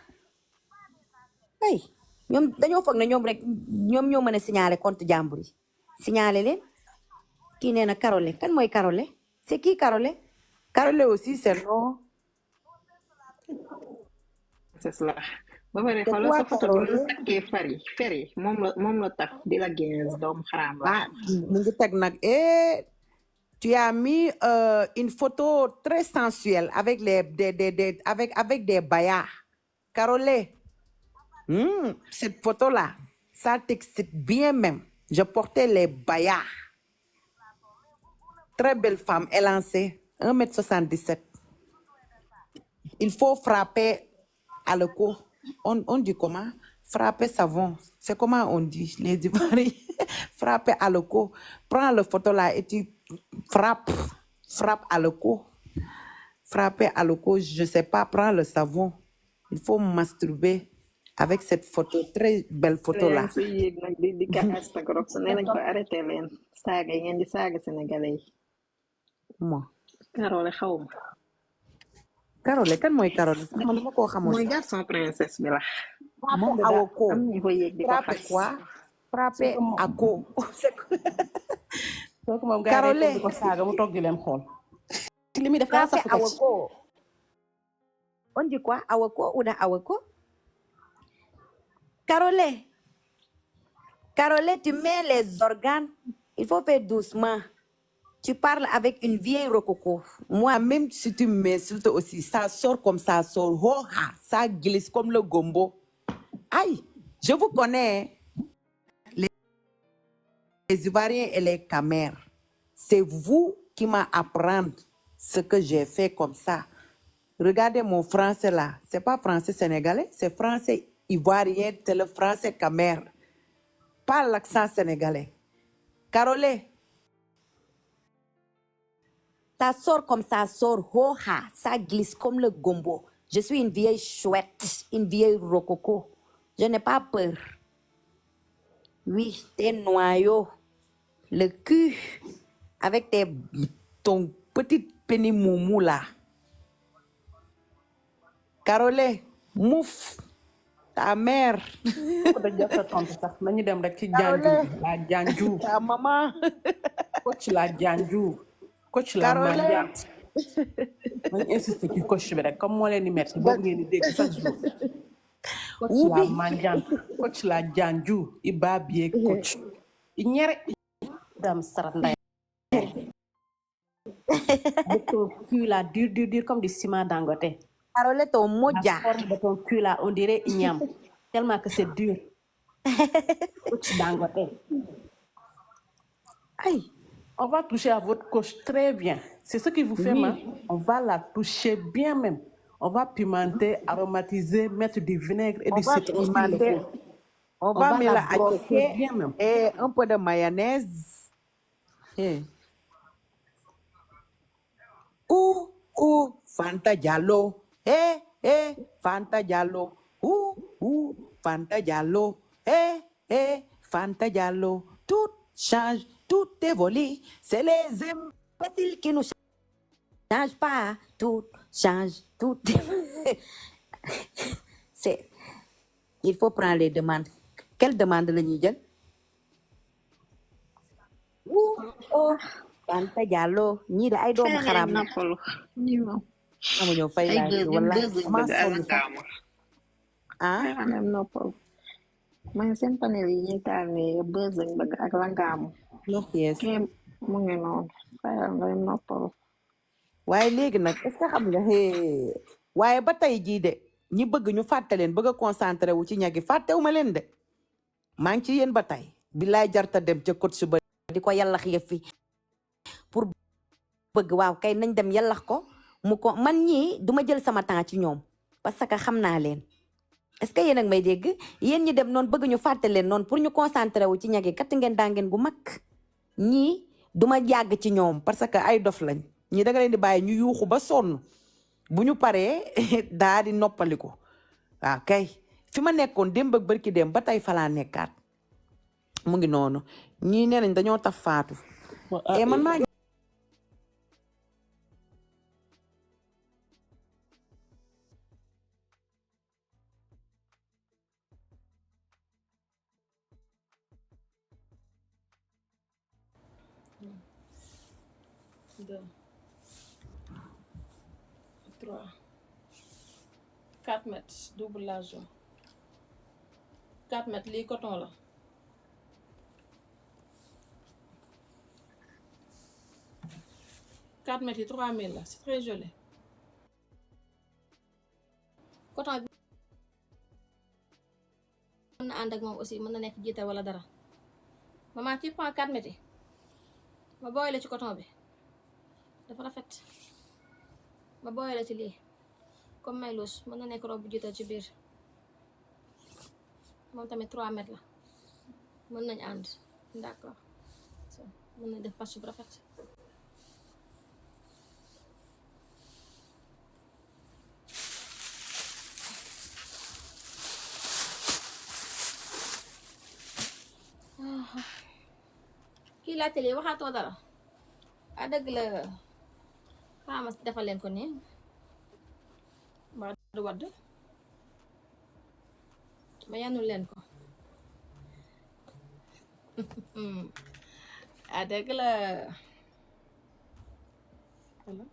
hey ñoom dañoo foog ne ñoom rek ñoom ñoo mën a signaler compte jàmbur yi signaler leen kii nee na Carole kan mooy Carole c'est qui Carole. Carole aussi c'est non. c'est cela ba pare C'est xoolal quoi sa photo bi Carole? mu takkee feri moom la taf di la gens doomu xaraam la Ah mu ngi teg nag tu as mis une photo très sensuelle avec avec des bayas. Carole, cette photo-là, ça t'excite bien même. Je portais les bayas. Très belle femme, élancée, 1,77 m. Il faut frapper à le cou. On dit comment? Frapper savon. C'est comment on dit, les Ivoiriens? Frapper à le cou. Prends la photo là et tu frappes à le cou. Frapper à le cou, je sais pas, prends le savon. Il faut masturber avec cette photo, très belle photo là. leen si yéeg nag di ka Instagram su nee nañ ko arrêté leen saaga yi ngeen di saaga sénégalais yi Moi. Carole xaw ma Carole, kan mooy Carole? Sax man dama koo xamul mooy sax. garçon princesse bi la Frapper à le cou. am ñu ko yéeg di ko Frapper xas quoi? Frapper à cou. kooku moom gars yi Carole. dañ ko saaga mu toog di leen xool. li muy def daa Frapper safu ko ci. Awako. On dit quoi? Awako ou da Awako? Carole, tu mets les organes. Il faut faire doucement. Tu parles avec une vieille rococo. Moi, même si tu m'insultes aussi, ça sort comme ça sort. Oh, ah, ça glisse comme le gombo. Aïe, je vous connais, hein, les Ivoiriens et les Camères. C'est vous qui m'apprenez ce que j'ai fait comme ça. Regardez mon français là. C'est pas français sénégalais, c'est français ivoirien, c'est le français camère. Pas l'accent sénégalais. Carole, Ça sort comme ça sort. Hoha, ça glisse comme le gombo. Je suis une vieille chouette, une vieille rococo. Je n'ai pas peur. Oui, tes noyaux. Le cul. Avec tes... ton petit pénimoumou là. Carole, mouf, ta mère. ko da jot a tontu sax nañu dem rek ci janju bi la janju Ta maman. coach la janju coach la Carole. manjant nañ insister ci coach bi rek comme moo leen di metti boobu ngeen di dégg chaque jour coach la manjant coach la janju iba bie coach i ñere dam sarat nday de ton cul là dur comme du ciment Dangote. Carole, ton La moja. forme de ton cul là, on dirait igname. Tellement que c'est dur. Coach Dangote. Aïe. On va toucher à votre coach très bien. C'est ce qui vous fait mal. On va la toucher bien même. On va pimenter, aromatiser, mettre du vinaigre et On du va citron. s'il le pimenter. faut. On On va va mettre la la brosser acheter bien même. et un peu de mayonnaise. Eh. Fanta Diallo. Fanta Diallo. Fanta Diallo, Fanta Diallo, tout change, tout évolue. C'est les imbéciles qui nous changent pas. Tout change, tout. C'est, il faut prendre les demandes. Quelle demande la ñuy jël? Fanta Diallo, ñii de ay doomu fee leen xaraam la. noppalu ñi moom Amuñu fay ay laaj bës wala bës lañ sama bëgg ak sonn sax. langaamu Ah, fee leen noppalu man seen panel yi ñuy taal ni bës lañ bëgg ak langaamu yes. kee mu ngi noonu fayal ngay noppalu waaye léegi nag est-ce que xam nga waaye ba tey jii de ñi bëgg ñu fàtte leen bëgg a concentré wu ci ñagi fàttewuma leen de maa ngi ci yéen ba tey billaay jarta dem ca coach ba di ko yàllax yëf fi pour bëgg waaw kay nañ dem yàllax ko mu ko man ñii duma jël sama temps ci ñoom parce que xam naa leen est-ce que yéen ak may dégg yéen ñi dem noonu bëgg ñu fàtte leen noonu pour ñu concentré wu ci ñagi kat ngeen daa ngeen gu mag ñii duma yàgg ci ñoom parce que ay dof lañ ñii da nga leen di bàyyi ñu yuuxu ba sonn bu ñu paree daa di noppaliku waaw kay fi ma nekkoon démb ak bërki dem ba tey falaa nekkaat mu ngi noonu ñii nee nañ dañoo taf faatu man maa Deux, trois, 4 mètres double large 4 mètres lii coton la 4 mètres yi 3000 la c'est très joli coton bi mën na ànd ak moom aussi mën na nekk jiite wala dara maman tu prends 4 mètres yi ma booyale ci coton bi dafa rafet ma booyale ci lii comme may loos mën na nekk robe jiital ci biir moom tamit 3 mètres la mën nañ ànd d'accord mën nañ def patch bu rafet kii laajte lii waxaatoo dara a dëgg la xaamas defal leen ko nii mbaa du wadd ma yanul leen ko a dëgg la voilà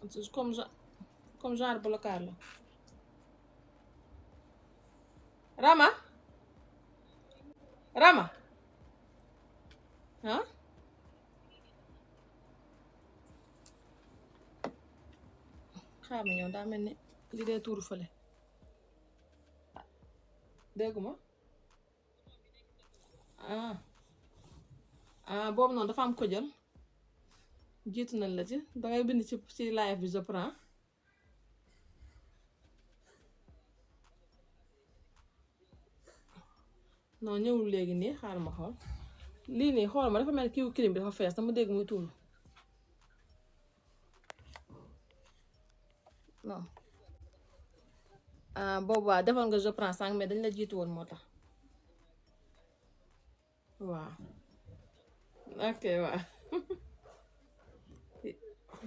c'est comme genre blocage la Rama Rama ah xaar ma ñëw daa mel ni li dee tuuru fële dégguma boobu noonu dafa am ko jël jiitu nañ la ci dangay bind ci live bi je prends non ñëwul léegi nii xaaral ma xool lii nii xool ma dafa mel ni kiiwu kilim bi dafa fees dama dégg muy tuuru non boobu waaw defoon nga je prends sànq mais dañ la jiitu woon moo tax waaw ok waaw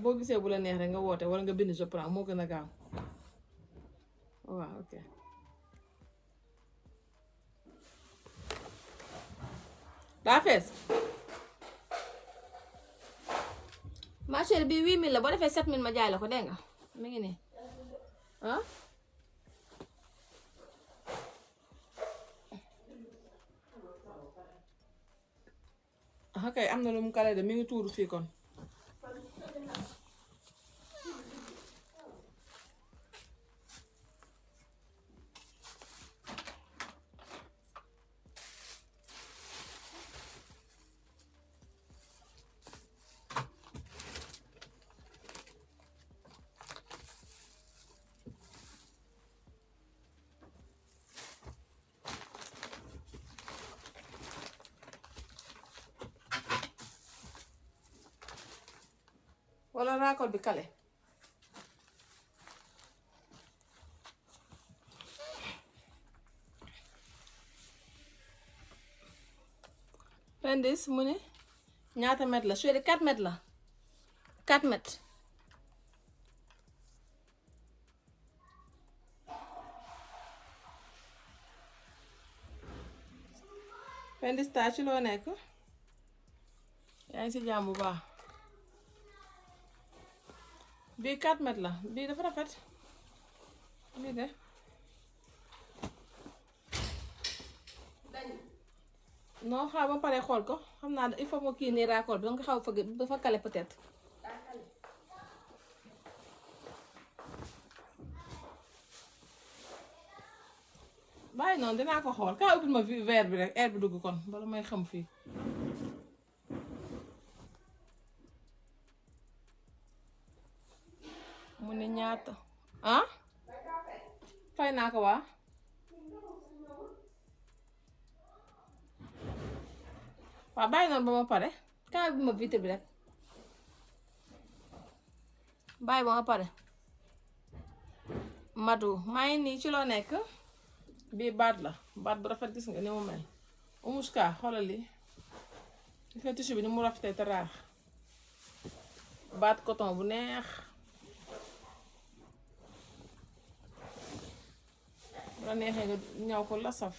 boo gisee bu la neex rek nga woote wala nga bind je prends moo gën a gaaw waaw ok daa fees ma chérie bi 8000 la boo defee 7000 ma jaay la ko dégg nga mi ngi nii kay am na lu mu kale de mi ngi tuuru fii kon wala raakool bi kale. Pendis mu ne ñaata mètre la chéri 4 mètres la 4 mètres. Pendis taa ci loo nekk yaa ngi si jàmm bu baax. bii 4 mètres la bii dafa rafet bii de non xaar ba pare xool ko xam naa il faut ma kii nii raccord bi danga xaw a fëgg dafa kale peut-être. bàyyi noonu dinaa ko xool kaa ubbil ma fi verre bi rek air bi dugg kon bala may xam fii. mu ne ñaata ah fay naa ko waa waaw bàyyi noonu ba ma pare kaa bi ma vitre bi rek bàyyi ba ma pare. Madu maa ngi nii ci loo nekk bii baat la baat bu rafet gis nga ni mu mel umuska xoolal li gis nga tissu bi ni mu rafetee te raax baat coton bu neex. bu la neexee nga ñaw ko la saf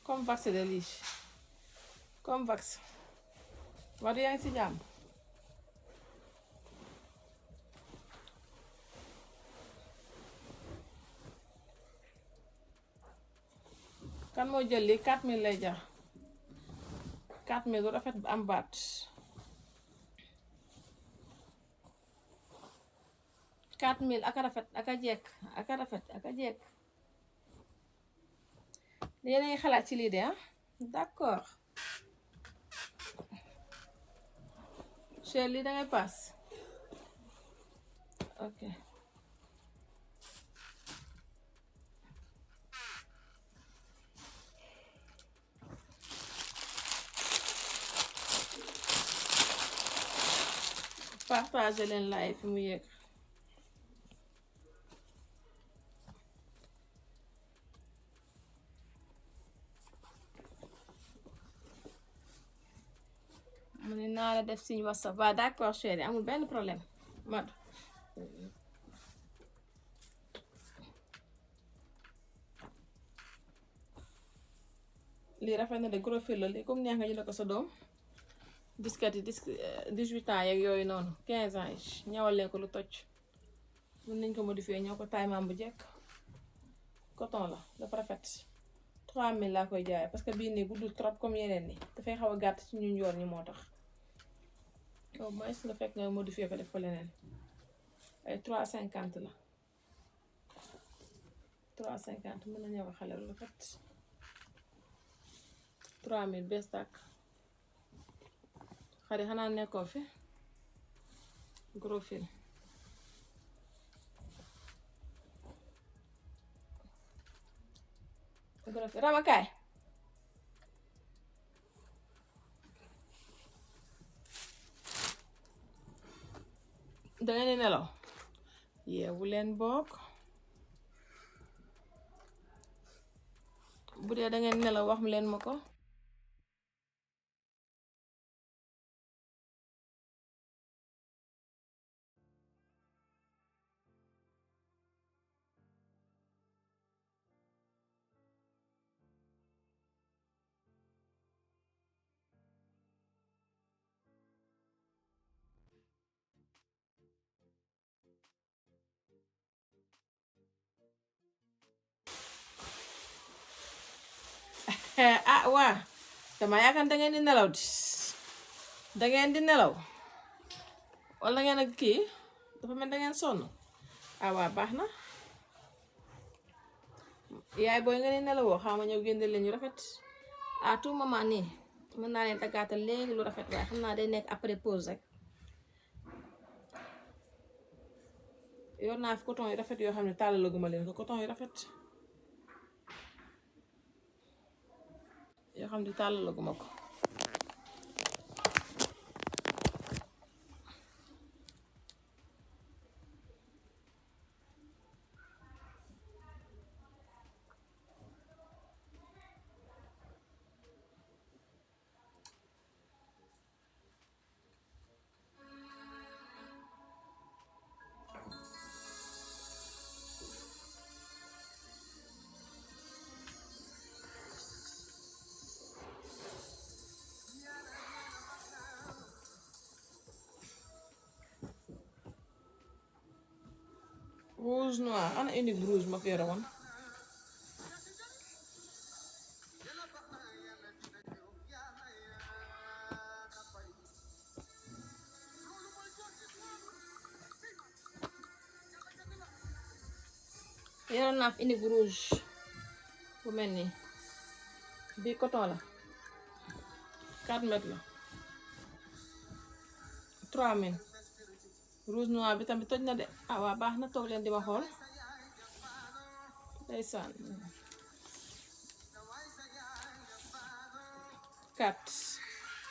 comme vax de lige comme vax Madu yaa ngi si jàmm. kan moo jël li 4000 lay jar 4000 lu rafet bu am baat 4000 aka rafet aka jekk aka rafet aka jekk yéen a ngi xalaat ci lii de ah d'accord cher lii dangay paas ok. partage leen live fi mu yegg. mu ne naa la def signe WhatsApp waaw d'accord chérie amul benn problème Madu. lii rafet na de gros fil la lii comme neex nga jël ko sa doom. diskat yi 18 ans yeeg yooyu noonu 15 ans yi ñawal leen ko lu toj mën nañ ko modifier ñëw ko taille maam bu jekk coton la dafa rafet 3000 laa koy jaay parce que bii nii guddul trop comme yeneen ni dafay xaw a gàtt ci ñu njoor ñi moo tax au moins nga fekk nga modifier ko def ko leneen ay 350 la 350 mën na ñëw xale lu rafet 3000 bees tàkk. xari xanaa nekkoo fi gros fil ramakaay dangeen di nelaw yeewu leen bokk bu dee dangeen nelaw wax mu leen ma ko. ah waa dama yaakaar dangeen di nelaw dangeen di nelaw wala ngeen ak kii dafa mel dangeen sonn ah waa baax na yaay booy nga ne nelawoo xaw ma ñëw génne leen ñu rafet à tout moment nii mën naa leen daggaatal léegi lu rafet waaye xam naa day nekk après pause rek yor naa fi coton yu rafet yoo xam ne tàllalaguma leen ko coton yu rafet yoo xam ne tàllalaguma ko rouge noir ana unique rouge ma fi yore woon yore naa fi unique rouge bu mel nii bii coton la 4 mètres la 3000 rouge noir bi tamit toj na de ah waa baax na toog leen di ma xool ndeysaan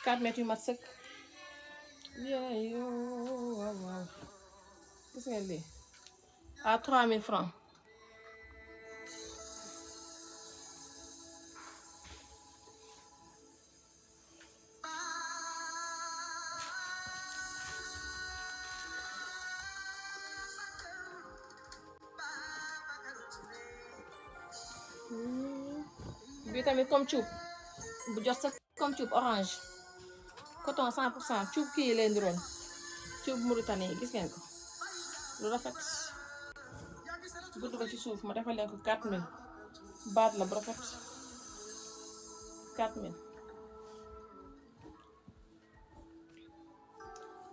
4 mètres yu mat sëkk yeeyoo waaw waaw gis ngeen lii à 3000 francs bii tamit comme cuub bu jot sa comme cuub orange coton 100% cuub kii leen di roon cuub Mauritanie yi gis ngeen ko lu rafet gudd ba ci suuf ma defal leen ko 4000 baat la bu rafet 4000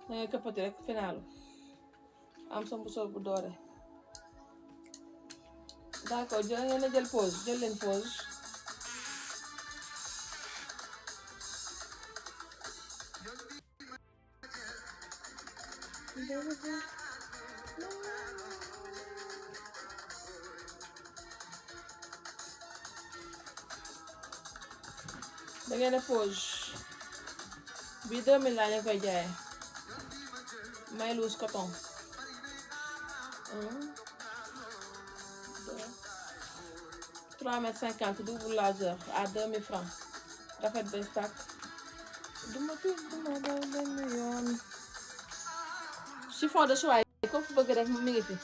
dangay këppati rek finaalu am sa mbusoor bu doore d'accord jël ngeen a jël pause jël leen pause da ngeen a pause bii 2000 laa leen koy jaayee Mayloose coton 3,50 m double largeur à 2000 francs rafet ba stack duma daw benn yoon chiffon de choix yi ko fu bëgg rek mi ngi fi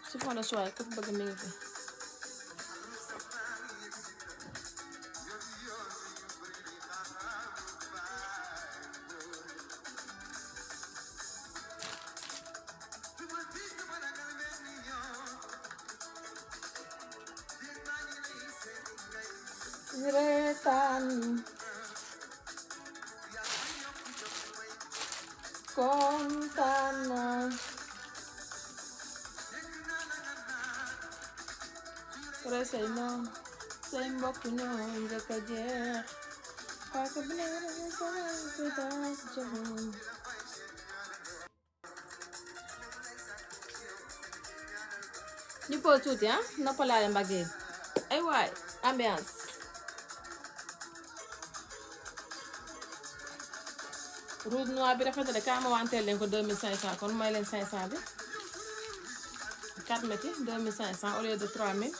chiffon de choix yi ko fu bëgg mi ngi fi reetaan kontaan naa resey noon say mbokk ñoo njëkk a jeex paaka bi ne ko daas joxoon ñu pause tuuti noppalaale mbagg yi ay waay ambiance rouge noir bi rafet na de kaa ma wanteel leen ko 2500 kon may leen 500 bi 4 mètres 2500 au lieu de 3000